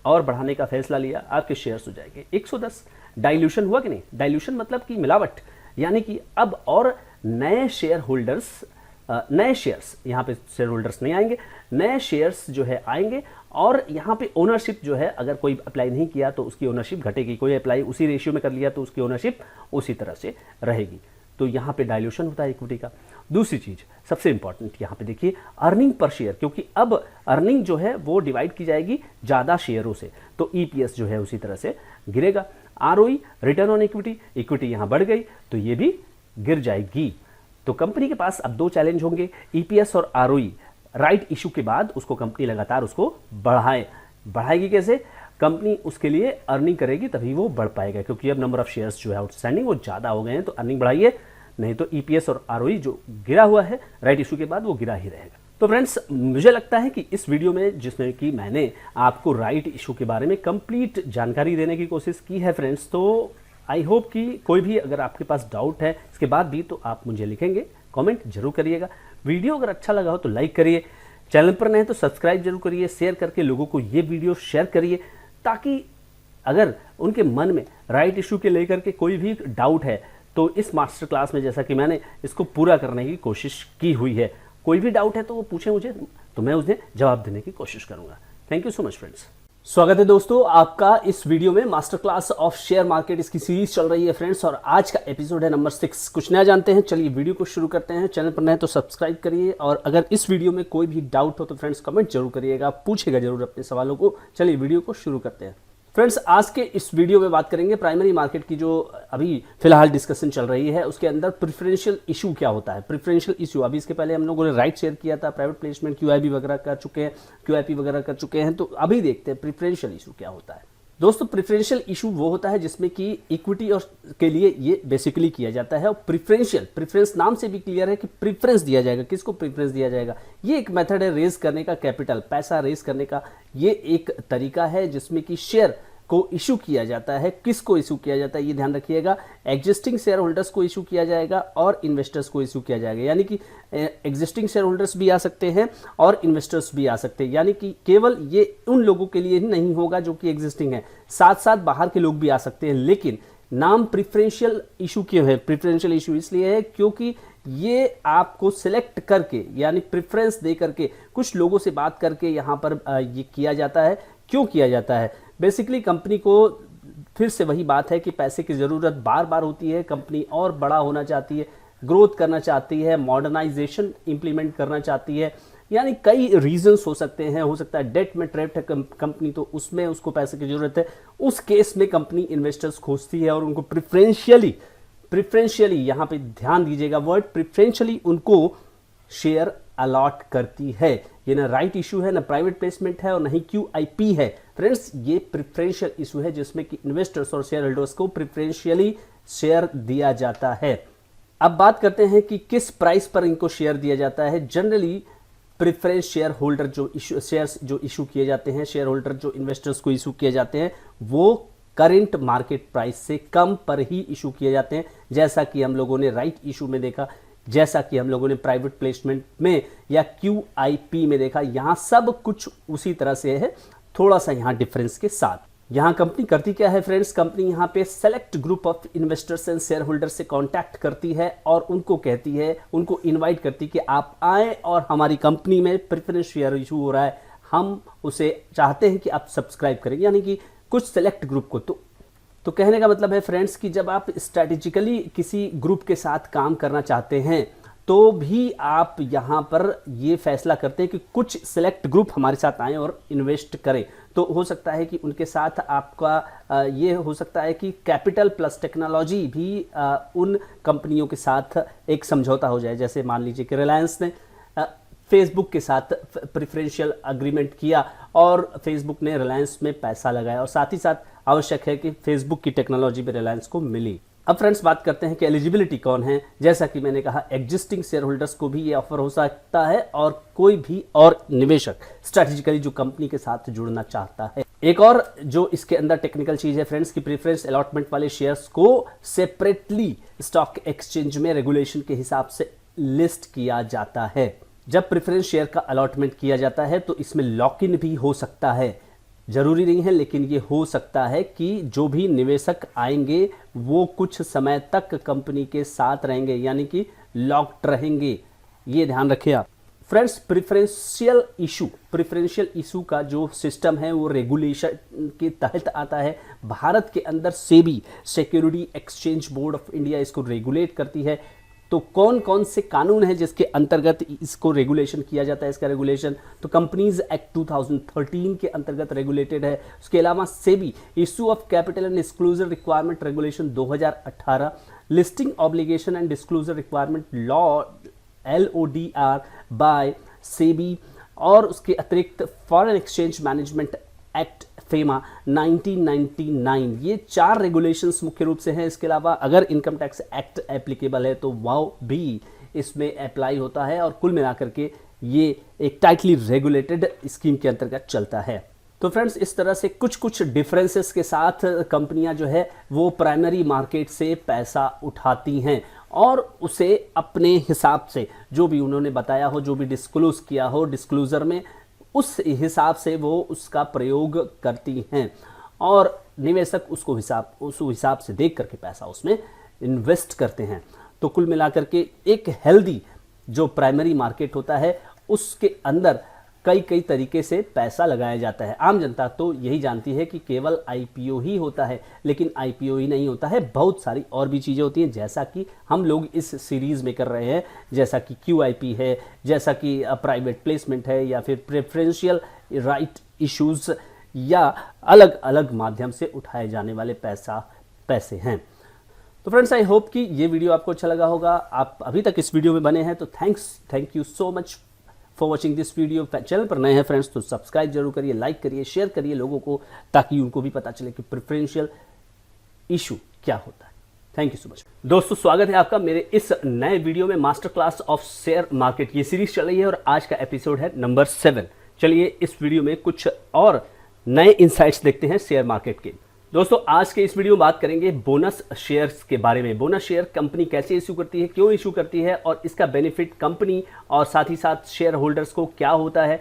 और बढ़ाने का फैसला लिया, आपके शेयर्स हो जाएंगे 110। डाइल्यूशन हुआ कि नहीं, डाइल्यूशन मतलब कि मिलावट, यानी कि अब और नए शेयर होल्डर्स, नए शेयर्स, यहाँ पे शेयर होल्डर्स नहीं आएंगे, नए शेयर्स जो है आएंगे और यहाँ पे ओनरशिप जो है, अगर कोई अप्लाई नहीं किया तो उसकी ओनरशिप घटेगी, कोई अप्लाई उसी रेशियो में कर लिया तो उसकी ओनरशिप उसी तरह से रहेगी। तो यहाँ पे डाइल्यूशन होता है इक्विटी का। दूसरी चीज सबसे इंपॉर्टेंट यहाँ पे देखिए, अर्निंग पर शेयर, क्योंकि अब अर्निंग जो है वो डिवाइड की जाएगी ज्यादा शेयरों से, तो ईपीएस जो है उसी तरह से गिरेगा। ROE, return on equity, equity यहाँ बढ़ गई तो ये भी गिर जाएगी। तो कंपनी के पास अब दो चैलेंज होंगे, ईपीएस और आरओई। राइट इशू के बाद उसको कंपनी लगातार उसको बढ़ाएगी कैसे, कंपनी उसके लिए अर्निंग करेगी तभी वो बढ़ पाएगा, क्योंकि अब नंबर ऑफ शेयर्स जो है आउटस्टैंडिंग वो ज्यादा हो गए हैं, तो अर्निंग बढ़ाइए, नहीं तो ईपीएस और आरओई जो गिरा हुआ है राइट इशू के बाद वो गिरा ही रहेगा। तो फ्रेंड्स, मुझे लगता है कि इस वीडियो में जिसमें कि मैंने आपको राइट इशू के बारे में कंप्लीट जानकारी देने की कोशिश की है फ्रेंड्स, तो आई होप कि कोई भी अगर आपके पास डाउट है इसके बाद भी तो आप मुझे लिखेंगे, कमेंट जरूर करिएगा। वीडियो अगर अच्छा लगा हो तो लाइक करिए, चैनल पर नए तो सब्सक्राइब जरूर करिए, शेयर करके लोगों को ये वीडियो शेयर करिए, ताकि अगर उनके मन में राइट इशू के लेकर के कोई भी डाउट है तो इस मास्टर क्लास में जैसा कि मैंने इसको पूरा करने की कोशिश की हुई है, कोई भी डाउट है तो वो पूछे मुझे, तो मैं उन्हें जवाब देने की कोशिश करूंगा। Thank you so much friends. स्वागत है दोस्तों आपका इस वीडियो में, master class of share market इसकी सीरीज चल रही है फ्रेंड्स, और आज का एपिसोड है नंबर 6। कुछ नया जानते हैं, चलिए वीडियो को शुरू करते हैं। चैनल पर नए तो सब्सक्राइब करिए, और अगर इस वीडियो में कोई भी डाउट हो तो फ्रेंड्स कमेंट जरूर करिएगा, पूछेगा जरूर अपने सवालों को। चलिए वीडियो को शुरू करते हैं। फ्रेंड्स, आज के इस वीडियो में बात करेंगे प्राइमरी मार्केट की जो अभी फिलहाल डिस्कशन चल रही है उसके अंदर प्रेफरेंशियल इशू क्या होता है। प्रेफरेंशियल इशू, अभी इसके पहले हम लोगों ने राइट शेयर किया था, प्राइवेट प्लेसमेंट क्यूआईबी वगैरह कर चुके हैं, क्यूआईपी वगैरह कर चुके हैं। तो अभी देखते हैं प्रेफरेंशियल इशू क्या होता है। दोस्तों, प्रेफरेंशियल इशू वो होता है जिसमें कि इक्विटी और के लिए ये बेसिकली किया जाता है। और प्रेफरेंशियल, प्रेफरेंस नाम से भी क्लियर है कि प्रेफरेंस दिया जाएगा। किसको प्रेफरेंस दिया जाएगा? ये एक मेथड है रेज करने का, कैपिटल पैसा रेज करने का। ये एक तरीका है जिसमें कि शेयर को इशू किया जाता है। किसको इशू किया जाता है ये ध्यान रखिएगा। एग्जिस्टिंग शेयर होल्डर्स को इशू किया जाएगा और इन्वेस्टर्स को इशू किया जाएगा। यानी कि एग्जिस्टिंग शेयर होल्डर्स भी आ सकते हैं और इन्वेस्टर्स भी आ सकते हैं। यानी कि केवल ये उन लोगों के लिए ही नहीं होगा जो कि एग्जिस्टिंग है, साथ साथ बाहर के लोग भी आ सकते हैं। लेकिन नाम प्रेफरेंशियल इशू क्यों है? प्रेफरेंशियल इशू इसलिए है क्योंकि ये आपको सिलेक्ट करके, यानी प्रेफरेंस दे करके, कुछ लोगों से बात करके यहाँ पर ये किया जाता है। क्यों किया जाता है? बेसिकली कंपनी को फिर से वही बात है कि पैसे की ज़रूरत बार बार होती है। कंपनी और बड़ा होना चाहती है, ग्रोथ करना चाहती है, मॉडर्नाइजेशन इंप्लीमेंट करना चाहती है। यानी कई रीजंस हो सकते हैं। हो सकता है डेट में ट्रैप्ड है कंपनी, तो उसमें उसको पैसे की ज़रूरत है। उस केस में कंपनी इन्वेस्टर्स खोजती है और उनको प्रिफरेंशियली यहाँ पे ध्यान दीजिएगा वर्ड, प्रिफरेंशियली उनको शेयर अलॉट करती है। ये ना राइट इशू है, ना प्राइवेट प्लेसमेंट है और ना ही क्यूआईपी है। फ्रेंड्स, ये प्रेफरेंशियल इशू है जिसमें कि इन्वेस्टर्स और शेयर होल्डर्स को प्रेफरेंशियली शेयर दिया जाता है। अब बात करते हैं कि किस प्राइस पर इनको शेयर दिया जाता है। जनरली प्रेफरेंस शेयर होल्डर जो शेयर्स जो इशू किए जाते हैं, शेयर होल्डर जो इन्वेस्टर्स को इशू किए जाते हैं, वो करंट मार्केट प्राइस से कम पर ही इशू किए जाते हैं। जैसा कि हम लोगों ने राइट इशू में देखा, जैसा कि हम लोगों ने प्राइवेट प्लेसमेंट में या क्यूआईपी में देखा, यहां सब कुछ उसी तरह से है, थोड़ा सा यहां डिफरेंस के साथ। यहां कंपनी करती क्या है फ्रेंड्स? कंपनी यहां पे select group of investors and share holders से कांटेक्ट करती है और उनको कहती है, उनको इनवाइट करती है कि आप आए और हमारी कंपनी में प्रेफरेंस शेयर इशू हो रहा है, हम उसे चाहते हैं कि आप सब्सक्राइब करें। यानी कि कुछ सेलेक्ट ग्रुप को। तो कहने का मतलब है फ्रेंड्स कि जब आप स्ट्रैटेजिकली किसी ग्रुप के साथ काम करना चाहते हैं तो भी आप यहाँ पर ये फैसला करते हैं कि कुछ सेलेक्ट ग्रुप हमारे साथ आएं और इन्वेस्ट करें। तो हो सकता है कि उनके साथ आपका ये हो सकता है कि कैपिटल प्लस टेक्नोलॉजी भी उन कंपनियों के साथ एक समझौता हो जाए। जैसे मान लीजिए कि रिलायंस ने फेसबुक के साथ प्रेफरेंशियल अग्रीमेंट किया और फेसबुक ने रिलायंस में पैसा लगाया और साथ ही साथ आवश्यक है कि फेसबुक की टेक्नोलॉजी भी रिलायंस को मिली। अब फ्रेंड्स, बात करते हैं कि एलिजिबिलिटी कौन है। जैसा कि मैंने कहा, एग्जिस्टिंग शेयर होल्डर्स को भी ये ऑफर हो सकता है और कोई भी और निवेशक स्ट्रैटेजिकली जो कंपनी के साथ जुड़ना चाहता है। एक और जो इसके अंदर टेक्निकल चीज है फ्रेंड्स, की प्रेफरेंस अलॉटमेंट वाले शेयर्स को सेपरेटली स्टॉक एक्सचेंज में रेगुलेशन के हिसाब से लिस्ट किया जाता है। जब प्रेफरेंस शेयर का अलॉटमेंट किया जाता है तो इसमें लॉक इन भी हो सकता है, जरूरी नहीं है लेकिन ये हो सकता है कि जो भी निवेशक आएंगे वो कुछ समय तक कंपनी के साथ रहेंगे, यानी कि लॉक्ड रहेंगे। ये ध्यान रखिए आप फ्रेंड्स। प्रेफरेंशियल इशू का जो सिस्टम है वो रेगुलेशन के तहत आता है। भारत के अंदर SEBI, security exchange board of India, इसको रेगुलेट करती है। तो कौन कौन से कानून हैं जिसके अंतर्गत इसको रेगुलेशन किया जाता है? इसका रेगुलेशन तो कंपनीज एक्ट 2013 के अंतर्गत रेगुलेटेड है। उसके अलावा SEBI, issue of capital and disclosure requirement regulation 2018, listing obligation and disclosure requirement law LODR by SEBI, और उसके अतिरिक्त foreign exchange management act FEMA 1999। ये 4 रेगुलेशंस मुख्य रूप से हैं। इसके अलावा अगर इनकम टैक्स एक्ट एप्लीकेबल है तो वो भी इसमें अप्लाई होता है और कुल मिलाकर के ये एक टाइटली रेगुलेटेड स्कीम के अंतर्गत चलता है। तो फ्रेंड्स, इस तरह से कुछ डिफरेंसेस के साथ कंपनियां जो है वो प्राइमरी मार्केट से पैसा उठाती हैं और उसे अपने हिसाब से जो भी उन्होंने बताया हो, जो भी डिस्क्लोज किया हो डिस्क्लोजर में, उस हिसाब से वो उसका प्रयोग करती हैं और निवेशक उस हिसाब से देख करके पैसा उसमें इन्वेस्ट करते हैं। तो कुल मिलाकर के एक हेल्दी जो प्राइमरी मार्केट होता है उसके अंदर कई तरीके से पैसा लगाया जाता है। आम जनता तो यही जानती है कि केवल आईपीओ ही होता है, लेकिन आईपीओ ही नहीं होता है, बहुत सारी और भी चीज़ें होती हैं, जैसा कि हम लोग इस सीरीज़ में कर रहे हैं, जैसा कि क्यूआईपी है, जैसा कि प्राइवेट प्लेसमेंट है, या फिर प्रेफरेंशियल राइट इश्यूज़, या अलग अलग माध्यम से उठाए जाने वाले पैसे हैं। तो फ्रेंड्स, आई होप कि ये वीडियो आपको अच्छा लगा होगा। आप अभी तक इस वीडियो में बने हैं तो thank you so much for watching this video. Channel पर नए हैं फ्रेंड्स तो सब्सक्राइब जरूर करिए, लाइक करिए, शेयर करिए लोगों को, ताकि उनको भी पता चले कि प्रेफरेंशियल इशू क्या होता है। थैंक यू सो मच दोस्तों, स्वागत है आपका मेरे इस नए वीडियो में, master class of share market. ये सीरीज चल रही है और आज का एपिसोड है नंबर 7। चलिए इस वीडियो में कुछ और नए इंसाइट्स देखते हैं शेयर मार्केट के। दोस्तों, आज के इस वीडियो में बात करेंगे बोनस शेयर्स के बारे में। बोनस शेयर कंपनी कैसे इशू करती है, क्यों इशू करती है और इसका बेनिफिट कंपनी और साथ ही साथ शेयर होल्डर्स को क्या होता है।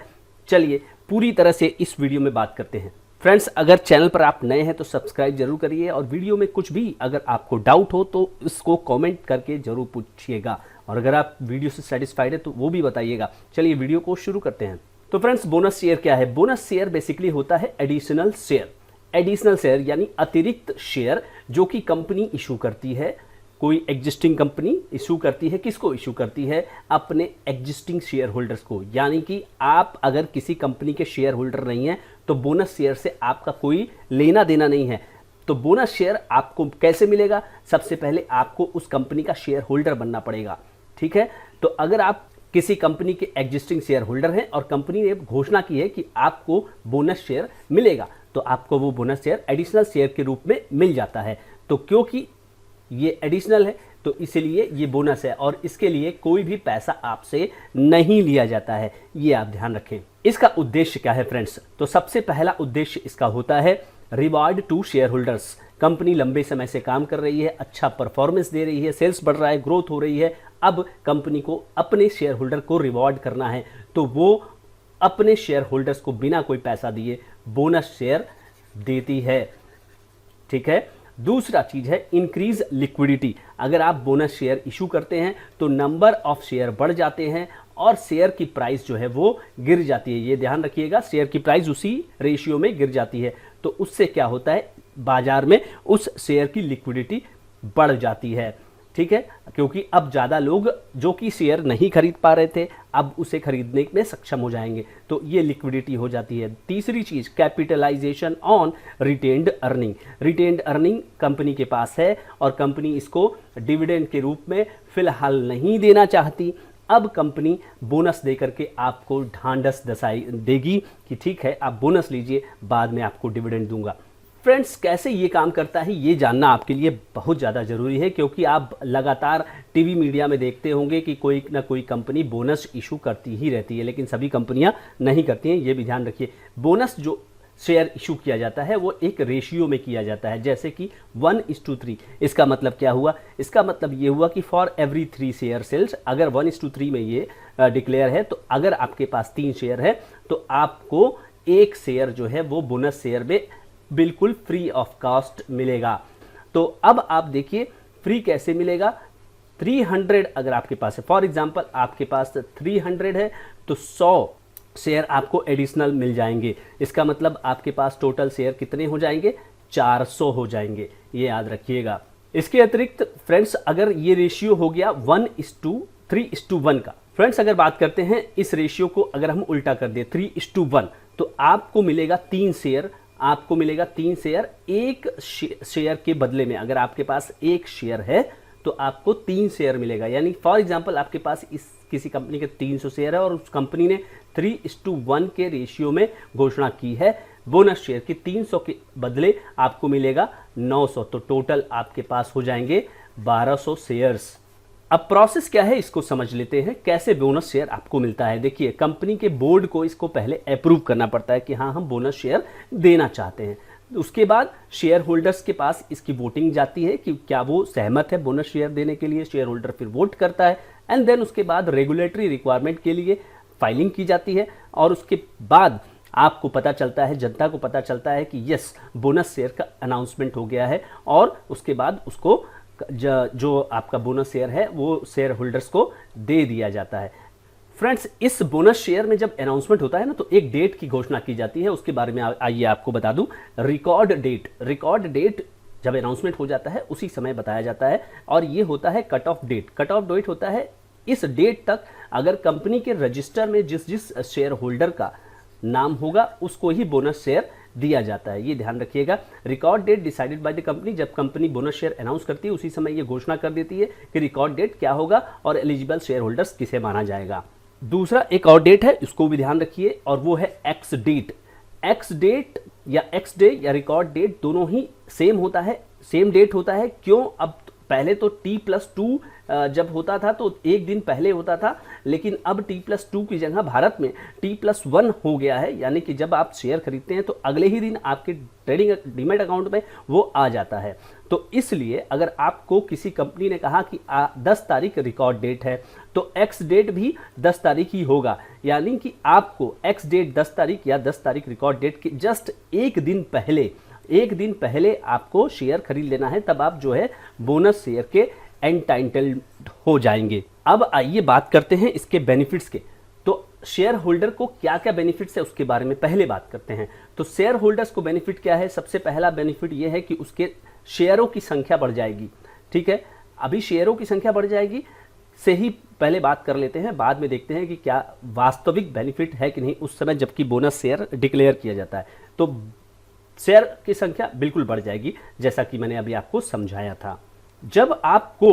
चलिए पूरी तरह से इस वीडियो में बात करते हैं। फ्रेंड्स, अगर चैनल पर आप नए हैं तो सब्सक्राइब जरूर करिए और वीडियो में कुछ भी अगर आपको डाउट हो तो इसको कमेंट करके जरूर पूछिएगा, और अगर आप वीडियो से सेटिस्फाइड है तो वो भी बताइएगा। चलिए वीडियो को शुरू करते हैं। तो फ्रेंड्स, बोनस शेयर क्या है? बोनस शेयर बेसिकली होता है एडिशनल शेयर। एडिशनल शेयर यानी अतिरिक्त शेयर जो कि कंपनी इशू करती है। कोई एग्जिस्टिंग कंपनी इशू करती है, किसको इशू करती है? अपने एग्जिस्टिंग शेयर होल्डर्स को। यानी कि आप अगर किसी कंपनी के शेयर होल्डर नहीं हैं तो बोनस शेयर से आपका कोई लेना देना नहीं है। तो बोनस शेयर आपको कैसे मिलेगा? सबसे पहले आपको उस कंपनी का शेयर होल्डर बनना पड़ेगा, ठीक है। तो अगर आप किसी कंपनी के एग्जिस्टिंग शेयर होल्डर हैं और कंपनी ने घोषणा की है कि आपको बोनस शेयर मिलेगा, तो आपको वो बोनस शेयर एडिशनल शेयर के रूप में मिल जाता है। तो क्योंकि ये एडिशनल है तो इसलिए ये बोनस है और इसके लिए कोई भी पैसा आपसे नहीं लिया जाता है, ये आप ध्यान रखें। इसका उद्देश्य क्या है फ्रेंड्स? तो सबसे पहला उद्देश्य इसका होता है reward to share holders. Company लंबे समय से काम कर रही है, अच्छा परफॉर्मेंस दे रही है, सेल्स बढ़ रहा है, ग्रोथ हो रही है। अब कंपनी को अपने शेयर होल्डर को रिवॉर्ड करना है, तो वो अपने शेयर होल्डर्स को बिना कोई पैसा दिए बोनस शेयर देती है, ठीक है। दूसरा चीज है इंक्रीज लिक्विडिटी। अगर आप बोनस शेयर इशू करते हैं तो नंबर ऑफ शेयर बढ़ जाते हैं और शेयर की प्राइस जो है वो गिर जाती है। ये ध्यान रखिएगा, शेयर की प्राइस उसी रेशियो में गिर जाती है। तो उससे क्या होता है? बाजार में उस शेयर की लिक्विडिटी बढ़ जाती है, ठीक है। क्योंकि अब ज़्यादा लोग जो कि शेयर नहीं खरीद पा रहे थे अब उसे खरीदने में सक्षम हो जाएंगे, तो ये लिक्विडिटी हो जाती है। तीसरी चीज़ capitalisation on retained earning. Retained earning company के पास है और कंपनी इसको डिविडेंड के रूप में फिलहाल नहीं देना चाहती। अब कंपनी बोनस देकर के आपको ढांढस देगी कि ठीक है आप बोनस लीजिए, बाद में आपको डिविडेंड दूंगा। फ्रेंड्स, कैसे ये काम करता है ये जानना आपके लिए बहुत ज़्यादा ज़रूरी है, क्योंकि आप लगातार टीवी मीडिया में देखते होंगे कि कोई ना कोई कंपनी बोनस इशू करती ही रहती है, लेकिन सभी कंपनियां नहीं करती हैं, ये भी ध्यान रखिए। बोनस जो शेयर इशू किया जाता है वो एक रेशियो में किया जाता है, जैसे कि 1:3। इसका मतलब क्या हुआ? इसका मतलब ये हुआ कि फॉर एवरी 3 शेयर सेल्स, अगर 1:3 में ये डिक्लेयर है, तो अगर आपके पास 3 शेयर है तो आपको 1 शेयर जो है वो बोनस शेयर में बिल्कुल फ्री ऑफ कॉस्ट मिलेगा। तो अब आप देखिए फ्री कैसे मिलेगा। 300 अगर आपके पास है, फॉर एग्जांपल आपके पास 300 है तो 100 शेयर आपको एडिशनल मिल जाएंगे। इसका मतलब आपके पास टोटल शेयर कितने हो जाएंगे? 400 हो जाएंगे, ये याद रखिएगा। इसके अतिरिक्त फ्रेंड्स, अगर ये रेशियो हो गया 1:3:1 का, फ्रेंड्स अगर बात करते हैं इस रेशियो को अगर हम उल्टा कर दें 3:1, तो आपको मिलेगा 3 शेयर। आपको मिलेगा 3 शेयर एक शेयर के बदले में। अगर आपके पास 1 शेयर है तो आपको 3 शेयर मिलेगा। यानी फॉर एग्जांपल आपके पास इस किसी कंपनी के 300 शेयर है और उस कंपनी ने 3:1 के रेशियो में घोषणा की है बोनस शेयर की, 300 के बदले आपको मिलेगा 900, तो टोटल आपके पास हो जाएंगे 1200 शेयर्स। अब प्रोसेस क्या है इसको समझ लेते हैं, कैसे बोनस शेयर आपको मिलता है। देखिए, कंपनी के बोर्ड को इसको पहले अप्रूव करना पड़ता है कि हाँ हम बोनस शेयर देना चाहते हैं। उसके बाद शेयर होल्डर्स के पास इसकी वोटिंग जाती है कि क्या वो सहमत है बोनस शेयर देने के लिए। शेयर होल्डर फिर वोट करता है एंड देन उसके बाद रेगुलेटरी रिक्वायरमेंट के लिए फाइलिंग की जाती है और उसके बाद आपको पता चलता है, जनता को पता चलता है कि यस बोनस शेयर का अनाउंसमेंट हो गया है और उसके बाद उसको जो आपका बोनस शेयर है वो शेयर होल्डर्स को दे दिया जाता है। फ्रेंड्स, इस बोनस शेयर में जब अनाउंसमेंट होता है ना तो एक डेट की घोषणा की जाती है, उसके बारे में आइए आपको बता दूं। रिकॉर्ड डेट जब अनाउंसमेंट हो जाता है उसी समय बताया जाता है और ये होता है cut off date. Cut off date होता है इस डेट तक अगर कंपनी के रजिस्टर में जिस जिस शेयर होल्डर का नाम होगा उसको ही बोनस शेयर दिया जाता है। ये ध्यान रखिएगा। Record date decided by the company, जब कंपनी बोनस शेयर अनाउंस करती है उसी समय ये घोषणा कर देती है कि रिकॉर्ड डेट क्या होगा और एलिजिबल शेयर होल्डर्स किसे माना जाएगा। दूसरा एक और डेट है, इसको भी ध्यान रखिए, और वो है एक्स डेट। एक्स डेट या एक्स डे या रिकॉर्ड डेट दोनों ही सेम होता है, सेम डेट होता है। क्यों? अब पहले तो T+2 जब होता था तो एक दिन पहले होता था, लेकिन अब T+2 की जगह भारत में T+1 हो गया है, यानी कि जब आप शेयर खरीदते हैं तो अगले ही दिन आपके ट्रेडिंग डीमैट अकाउंट में वो आ जाता है। तो इसलिए अगर आपको किसी कंपनी ने कहा कि 10 तारीख रिकॉर्ड डेट है तो एक्स डेट भी 10 तारीख ही होगा, यानी कि आपको एक्स डेट 10 तारीख या 10 तारीख रिकॉर्ड डेट के जस्ट एक दिन पहले आपको शेयर खरीद लेना है, तब आप जो है बोनस शेयर के एंटाइटल्ड हो जाएंगे। अब आइए बात करते हैं इसके बेनिफिट्स के। तो शेयर होल्डर को क्या क्या बेनिफिट्स है उसके बारे में पहले बात करते हैं। तो शेयर होल्डर्स को बेनिफिट क्या है? सबसे पहला बेनिफिट ये है कि उसके शेयरों की संख्या बढ़ जाएगी। ठीक है, अभी शेयरों की संख्या बढ़ जाएगी से ही पहले बात कर लेते हैं, बाद में देखते हैं कि क्या वास्तविक बेनिफिट है कि नहीं उस समय जबकि बोनस शेयर डिक्लेयर किया जाता है। तो शेयर की संख्या बिल्कुल बढ़ जाएगी, जैसा कि मैंने अभी आपको समझाया था। जब आपको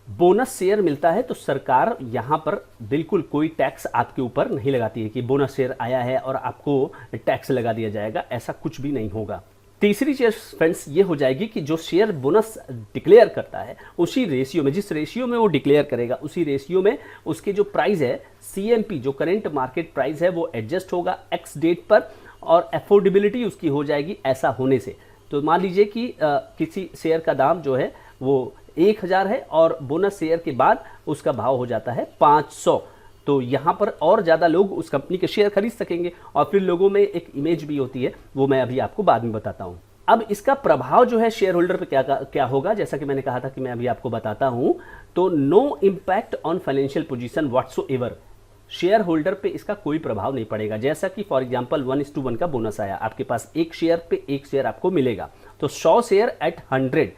बोनस शेयर मिलता है तो सरकार यहाँ पर बिल्कुल कोई टैक्स आपके ऊपर नहीं लगाती है कि बोनस शेयर आया है और आपको टैक्स लगा दिया जाएगा, ऐसा कुछ भी नहीं होगा। तीसरी चीज फ्रेंड्स ये हो जाएगी कि जो शेयर बोनस डिक्लेयर करता है उसी रेशियो में, जिस रेशियो में वो डिक्लेयर करेगा उसी रेशियो में उसके जो प्राइस है CMP, जो करेंट मार्केट प्राइस है, वो एडजस्ट होगा एक्स डेट पर और अफोर्डेबिलिटी उसकी हो जाएगी ऐसा होने से। तो मान लीजिए कि किसी शेयर का दाम जो है वो 1000 है और बोनस शेयर के बाद उसका भाव हो जाता है 500, तो यहाँ पर और ज़्यादा लोग उस कंपनी के शेयर खरीद सकेंगे और फिर लोगों में एक इमेज भी होती है, वो मैं अभी आपको बाद में बताता हूँ। अब इसका प्रभाव जो है शेयर होल्डर पे क्या होगा, जैसा कि मैंने कहा था कि मैं अभी आपको बताता हूँ। तो no impact on financial position whatsoever, share holder पे इसका कोई प्रभाव नहीं पड़ेगा। जैसा कि फॉर एग्जांपल 1:1 का बोनस आया, आपके पास एक शेयर पे एक शेयर आपको मिलेगा, तो 100 शेयर एट 100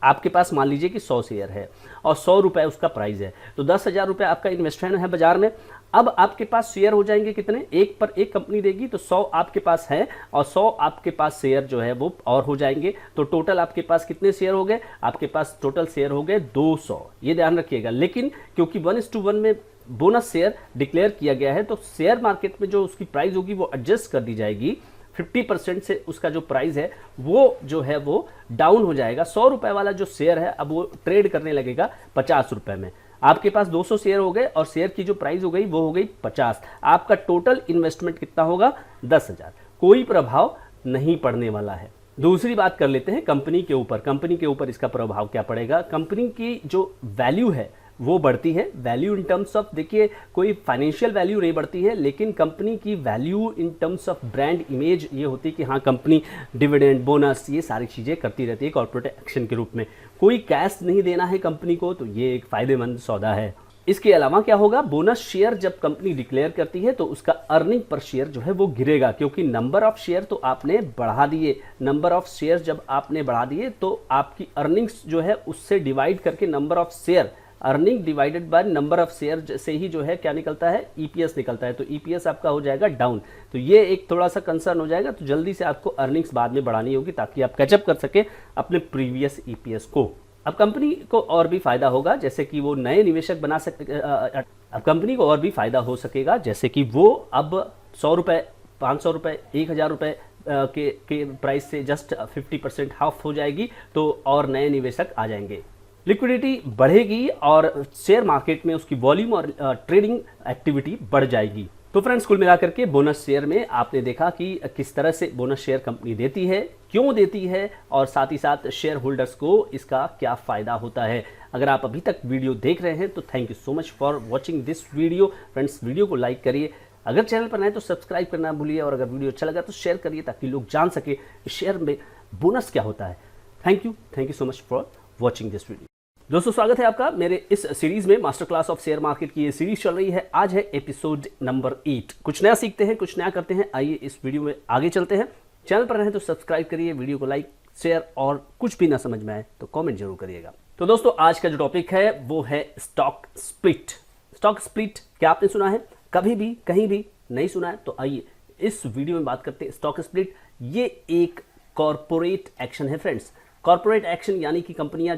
आपके पास मान लीजिए कि 100 शेयर है और 100 रुपये उसका प्राइस है, तो 10,000 रुपये आपका इन्वेस्टमेंट है बाजार में। अब आपके पास शेयर हो जाएंगे कितने? एक पर एक कंपनी देगी, तो 100 आपके पास है और 100 आपके पास शेयर जो है वो और हो जाएंगे, तो टोटल आपके पास कितने शेयर हो गए? आपके पास टोटल शेयर हो गए 200। ये ध्यान रखिएगा। लेकिन क्योंकि 1:1 में बोनस शेयर डिक्लेयर किया गया है तो शेयर मार्केट में जो उसकी प्राइस होगी वो एडजस्ट कर दी जाएगी। 50% से उसका जो प्राइस है वो जो है वो डाउन हो जाएगा। 100 रुपए वाला जो शेयर है अब वो ट्रेड करने लगेगा 50 रुपए में। आपके पास 200 शेयर हो गए और शेयर की जो प्राइस हो गई वो हो गई 50। आपका टोटल इन्वेस्टमेंट कितना होगा? 10,000। कोई प्रभाव नहीं पड़ने वाला है। दूसरी बात कर लेते हैं कंपनी के ऊपर। कंपनी के ऊपर इसका प्रभाव क्या पड़ेगा? कंपनी की जो वैल्यू है वो बढ़ती है। वैल्यू इन टर्म्स ऑफ, देखिए कोई फाइनेंशियल वैल्यू नहीं बढ़ती है, लेकिन कंपनी की value in terms of brand image ये होती है कि हाँ कंपनी डिविडेंड, बोनस, ये सारी चीज़ें करती रहती है कॉर्पोरेट एक्शन के रूप में। कोई कैश नहीं देना है कंपनी को, तो ये एक फायदेमंद सौदा है। इसके अलावा क्या होगा? बोनस शेयर जब कंपनी डिक्लेयर करती है तो उसका अर्निंग पर शेयर जो है वो गिरेगा, क्योंकि नंबर ऑफ शेयर तो आपने बढ़ा दिए। नंबर ऑफ शेयर जब आपने बढ़ा दिए तो आपकी अर्निंग्स जो है उससे डिवाइड करके number of share, earning divided by number of share से ही जो है क्या निकलता है? EPS निकलता है। तो EPS आपका हो जाएगा डाउन। तो ये एक थोड़ा सा कंसर्न हो जाएगा, तो जल्दी से आपको अर्निंग्स बाद में बढ़ानी होगी ताकि आप कैचअप कर सके अपने प्रीवियस EPS को। अब कंपनी को और भी फायदा होगा, जैसे कि वो नए निवेशक बना सकते। अब कंपनी को और भी फायदा हो सकेगा, जैसे कि वो अब 100 रुपये, 500 रुपये, 1000 रुपये के प्राइस से जस्ट 50% हाफ हो जाएगी, तो और नए निवेशक आ जाएंगे। लिक्विडिटी बढ़ेगी और शेयर मार्केट में उसकी वॉल्यूम और ट्रेडिंग एक्टिविटी बढ़ जाएगी। तो फ्रेंड्स, कुल मिलाकर के बोनस शेयर में आपने देखा कि किस तरह से बोनस शेयर कंपनी देती है, क्यों देती है, और साथ ही साथ शेयर होल्डर्स को इसका क्या फ़ायदा होता है। अगर आप अभी तक वीडियो देख रहे हैं तो thank you so much for watching this video. Friends, video को लाइक करिए, अगर चैनल पर नए तो सब्सक्राइब करना भूलिए, और अगर वीडियो अच्छा लगा तो शेयर करिए ताकि लोग जान सके शेयर में बोनस क्या होता है। Thank you so much for watching this video. दोस्तों, स्वागत है आपका मेरे इस सीरीज में। Master class of share market की ये सीरीज चल रही है। आज है एपिसोड नंबर 8। कुछ नया सीखते हैं, कुछ नया करते हैं। आइए इस वीडियो में आगे चलते हैं। चैनल पर रहें तो सब्सक्राइब करिए, वीडियो को लाइक, शेयर, और कुछ भी ना समझ में आए तो कमेंट जरूर करिएगा। तो दोस्तों, आज का जो टॉपिक है वो है स्टॉक स्प्लिट। स्टॉक स्प्लिट क्या आपने सुना है? कभी भी, कहीं भी नहीं सुना है तो आइए इस वीडियो में बात करते हैं स्टॉक स्प्लिट। ये एक कॉरपोरेट एक्शन है फ्रेंड्स। कॉरपोरेट एक्शन यानी कि कंपनियां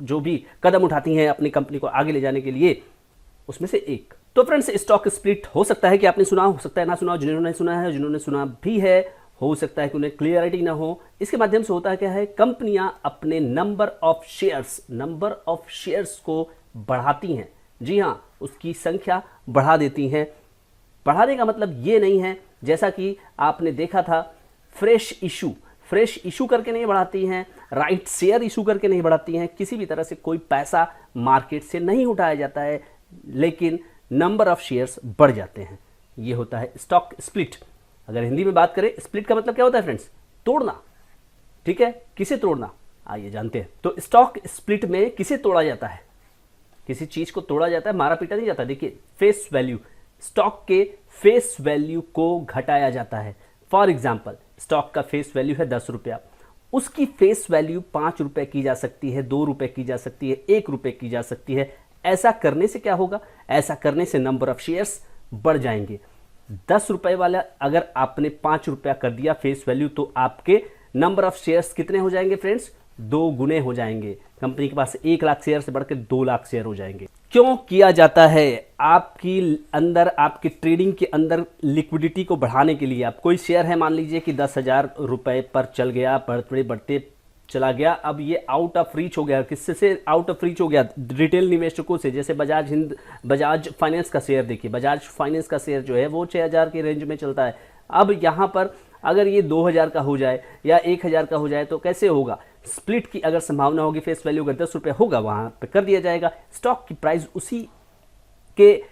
जो भी कदम उठाती हैं अपनी कंपनी को आगे ले जाने के लिए, उसमें से एक। तो फ्रेंड्स, स्टॉक स्प्लिट हो सकता है कि आपने सुना, हो सकता है ना सुना हो। जिन्होंने सुना है, जिन्होंने सुना भी है, हो सकता है कि उन्हें क्लियरिटी ना हो। इसके माध्यम से होता है क्या है, कंपनियां अपने नंबर ऑफ शेयर्स को बढ़ाती हैं। जी हाँ, उसकी संख्या बढ़ा देती हैं। बढ़ाने का मतलब ये नहीं है जैसा कि आपने देखा था फ्रेश इशू करके नहीं बढ़ाती हैं, राइट शेयर इशू करके नहीं बढ़ाती हैं। किसी भी तरह से कोई पैसा मार्केट से नहीं उठाया जाता है, लेकिन नंबर ऑफ शेयर्स बढ़ जाते हैं। ये होता है स्टॉक स्प्लिट। अगर हिंदी में बात करें, स्प्लिट का मतलब क्या होता है फ्रेंड्स? तोड़ना। ठीक है, किसे तोड़ना, आइए जानते हैं। तो स्टॉक स्प्लिट में किसे तोड़ा जाता है? किसी चीज को तोड़ा जाता है, मारा पीटा नहीं जाता। देखिए, फेस वैल्यू, स्टॉक के फेस वैल्यू को घटाया जाता है। फॉर एग्जाम्पल, स्टॉक का फेस वैल्यू है 10 रुपया, उसकी फेस वैल्यू 5 रुपए की जा सकती है, 2 रुपए की जा सकती है, 1 रुपए की जा सकती है। ऐसा करने से क्या होगा? ऐसा करने से नंबर ऑफ शेयर्स बढ़ जाएंगे। 10 रुपए वाला अगर आपने 5 रुपया कर दिया फेस वैल्यू, तो आपके नंबर ऑफ शेयर्स कितने हो जाएंगे फ्रेंड्स? 2 गुने हो जाएंगे। कंपनी के पास 1 लाख शेयर से बढ़कर 2 लाख शेयर हो जाएंगे। क्यों किया जाता है? आपकी ट्रेडिंग के अंदर लिक्विडिटी को बढ़ाने के लिए। आप कोई शेयर है, मान लीजिए कि 10,000 रुपए पर चल गया, बढ़ते चला गया, अब ये आउट ऑफ रीच हो गया। किससे से आउट ऑफ रीच हो गया? रिटेल निवेशकों से। जैसे बजाज फाइनेंस का शेयर देखिए, बजाज फाइनेंस का शेयर जो है वो 6,000 के रेंज में चलता है। अब यहाँ पर अगर ये 2,000 का हो जाए या 1,000 का हो जाए तो कैसे होगा? स्प्लिट की अगर संभावना होगी, फेस वैल्यू अगर 10 रुपये होगा, वहाँ पे कर दिया जाएगा। स्टॉक की प्राइस उसी के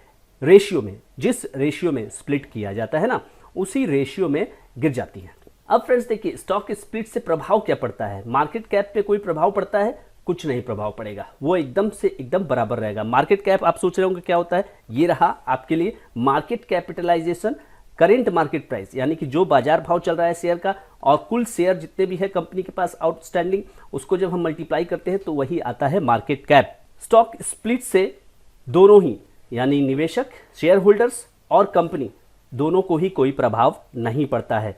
रेशियो में, जिस रेशियो में स्प्लिट किया जाता है ना, उसी रेशियो में गिर जाती है। अब फ्रेंड्स देखिए, स्टॉक स्प्लिट से प्रभाव क्या पड़ता है? मार्केट कैप पे कोई प्रभाव पड़ता है? कुछ नहीं प्रभाव पड़ेगा, वो एकदम बराबर रहेगा। मार्केट कैप, आप सोच रहे होंगे क्या होता है? ये रहा आपके लिए market capitalisation, current market price, यानी कि जो बाजार भाव चल रहा है शेयर का, और कुल शेयर जितने भी है कंपनी के पास आउटस्टैंडिंग, उसको जब हम मल्टीप्लाई करते हैं तो वही आता है मार्केट कैप। स्टॉक स्प्लिट से दोनों ही, यानी निवेशक, शेयर होल्डर्स और कंपनी, दोनों को ही कोई प्रभाव नहीं पड़ता है।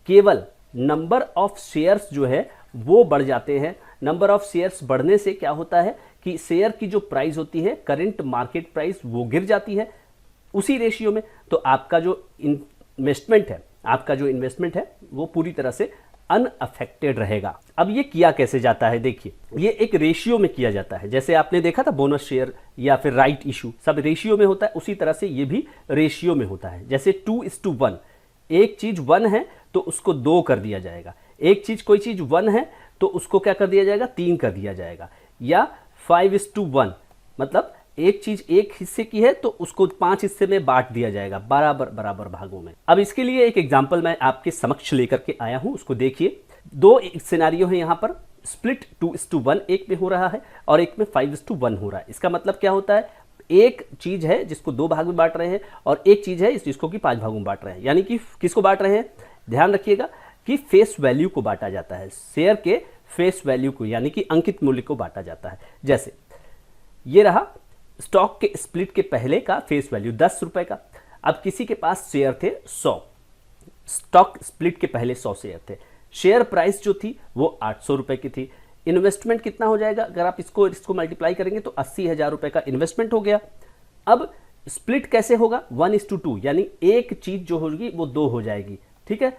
केवल नंबर ऑफ शेयर्स जो है वो बढ़ जाते हैं। नंबर ऑफ शेयर्स बढ़ने से क्या होता है कि शेयर की जो प्राइस होती है, करेंट मार्केट प्राइस, वो गिर जाती है उसी रेशियो में। तो आपका जो इन्वेस्टमेंट है वो पूरी तरह से अनअफेक्टेड रहेगा। अब ये किया कैसे जाता है? देखिए, ये एक रेशियो में किया जाता है। जैसे आपने देखा था बोनस शेयर या फिर राइट इशू, सब रेशियो में होता है, उसी तरह से ये भी रेशियो में होता है। जैसे 2:1, एक चीज 1 है तो उसको 2 कर दिया जाएगा। कोई चीज 1 है तो उसको क्या कर दिया जाएगा? 3 कर दिया जाएगा। या 5:1, मतलब एक चीज 1 हिस्से की है तो उसको 5 हिस्से में बांट दिया जाएगा, बराबर भागों में। अब इसके लिए एक एग्जांपल मैं आपके समक्ष लेकर के आया हूं, उसको देखिए। 2 सिनेरियो है यहां पर। स्प्लिट 2:1 एक में हो रहा है और एक में 5:1 हो रहा है। इसका मतलब क्या होता है? एक चीज है जिसको 2 भाग में बांट रहे हैं और एक चीज है जिसको कि 5 भागों में बांट रहे हैं। यानी कि किसको बांट रहे हैं? ध्यान रखिएगा कि फेस वैल्यू को बांटा जाता है, शेयर के फेस वैल्यू को, यानी कि अंकित मूल्य को बांटा जाता है। जैसे ये रहा स्टॉक के स्प्लिट के पहले का फेस वैल्यू 10 रुपए का। अब किसी के पास शेयर थे 100, स्टॉक स्प्लिट के पहले 100 शेयर थे। शेयर प्राइस जो थी वो 800 रुपए की थी। इन्वेस्टमेंट कितना हो जाएगा? अगर आप इसको मल्टीप्लाई करेंगे तो 80,000 रुपए का इन्वेस्टमेंट हो गया। अब स्प्लिट कैसे होगा? 1:2, यानी एक चीज जो होगी वो 2 हो जाएगी। ठीक है,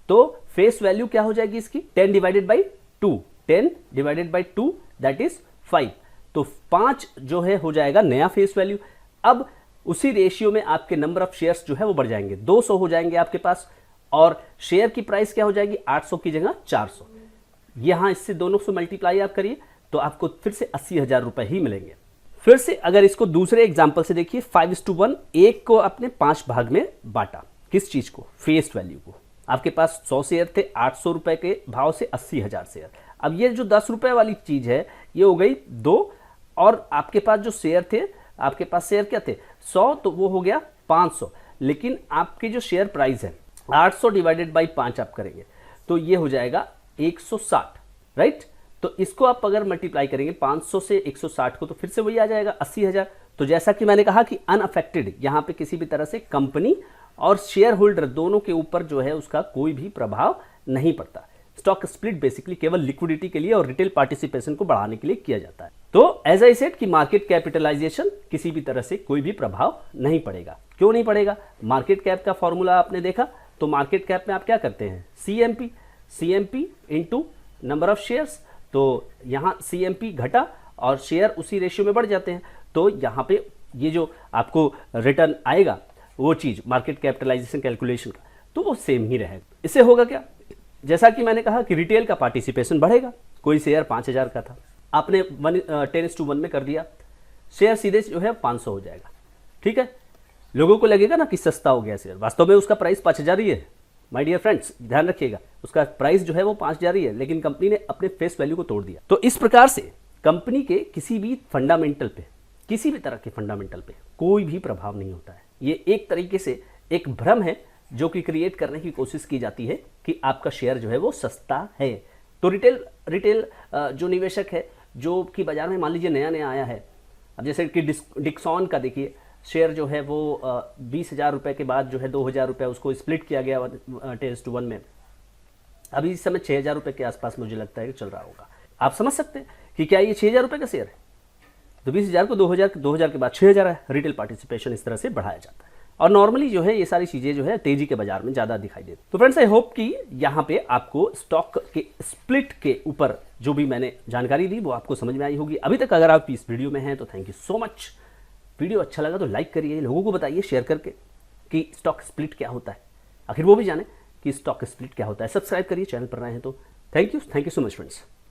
तो फेस वैल्यू क्या हो जाएगी इसकी? 10/2, 10/2 दैट इज 5। तो 5 जो है हो जाएगा नया फेस वैल्यू। अब उसी रेशियो में आपके नंबर ऑफ शेयर्स जो है वो बढ़ जाएंगे, 200 हो जाएंगे आपके पास, और शेयर की प्राइस क्या हो जाएगी? 800 की जगह 400। यहां इससे दोनों से मल्टीप्लाई आप करिए तो आपको फिर से 80,000 रुपए ही मिलेंगे। फिर से अगर इसको दूसरे एग्जाम्पल से देखिए, 5:1, एक को आपने 5 भाग में बांटा। किस चीज को? फेस वैल्यू को। आपके पास 100 शेयर थे, 800 रुपए के भाव से 80,000 शेयर। अब ये जो 10 रुपए वाली चीज है ये हो गई 2, और आपके पास जो शेयर थे, आपके पास शेयर क्या थे? 100, तो वो हो गया 500। लेकिन आपकी जो शेयर प्राइस है 800 डिवाइडेड बाई 5 आप करेंगे तो ये हो जाएगा 160, राइट? तो इसको आप अगर मल्टीप्लाई करेंगे 500 से 160 को, तो फिर से वही आ जाएगा 80,000। तो जैसा कि मैंने कहा कि अनअफेक्टेड, यहाँ पे किसी भी तरह से कंपनी और शेयर होल्डर दोनों के ऊपर जो है उसका कोई भी प्रभाव नहीं पड़ता। स्टॉक स्प्लिट बेसिकली केवल लिक्विडिटी के लिए और रिटेल पार्टिसिपेशन को बढ़ाने के लिए किया जाता है। तो एज आई सेड कि मार्केट कैपिटलाइजेशन किसी भी तरह से कोई भी प्रभाव नहीं पड़ेगा। क्यों नहीं पड़ेगा? मार्केट कैप का फॉर्मूला आपने देखा, तो मार्केट कैप में आप क्या करते हैं? CMP into number of shares. तो यहाँ सीएमपी घटा और शेयर उसी रेशियो में बढ़ जाते हैं, तो यहाँ पे ये जो आपको रिटर्न आएगा वो चीज़ मार्केट कैपिटलाइजेशन कैलकुलेशन का, तो वो सेम ही रहेगा। इससे होगा क्या? जैसा कि मैंने कहा कि रिटेल का पार्टिसिपेशन बढ़ेगा। कोई शेयर 5000 का था, आपने 10:1 में कर दिया, शेयर सीधे जो है 500 हो जाएगा। ठीक है, लोगों को लगेगा ना कि सस्ता हो गया शेयर, वास्तव में उसका प्राइस 5000 ही है। माय डियर फ्रेंड्स, ध्यान रखिएगा, उसका प्राइस जो है वो 5000 ही है, लेकिन कंपनी ने अपने फेस वैल्यू को तोड़ दिया। तो इस प्रकार से कंपनी के किसी भी फंडामेंटल पे, किसी भी तरह के फंडामेंटल पे कोई भी प्रभाव नहीं होता है। ये एक तरीके से एक भ्रम है जो कि क्रिएट करने की कोशिश की जाती है कि आपका शेयर जो है वो सस्ता है। तो रिटेल जो निवेशक है, जो कि बाजार में मान लीजिए नया नया आया है, अब जैसे कि डिक्सॉन का देखिए, शेयर जो है वो 20,000 रुपये के बाद जो है 2,000 रुपये उसको स्प्लिट किया गया 10:1 में। अभी इस समय 6,000 रुपये के आसपास मुझे लगता है कि चल रहा होगा। आप समझ सकते हैं कि क्या ये 6,000 रुपये का शेयर है? तो 20,000 को 2,000 के बाद 6,000 है। रिटेल पार्टिसिपेशन इस तरह से बढ़ाया जाता है और नॉर्मली जो है ये सारी चीज़ें जो है तेजी के बाजार में ज़्यादा दिखाई देती। तो फ्रेंड्स, आई होप कि यहाँ पे आपको स्टॉक के स्प्लिट के ऊपर जो भी मैंने जानकारी दी वो आपको समझ में आई होगी। अभी तक अगर आप इस वीडियो में हैं तो thank you so much. Video अच्छा लगा तो लाइक करिए, लोगों को बताइए शेयर करके कि स्टॉक स्प्लिट क्या होता है, आखिर वो भी जाने कि स्टॉक स्प्लिट क्या होता है। सब्सक्राइब करिए चैनल पर नए हैं तो। Thank you so much friends.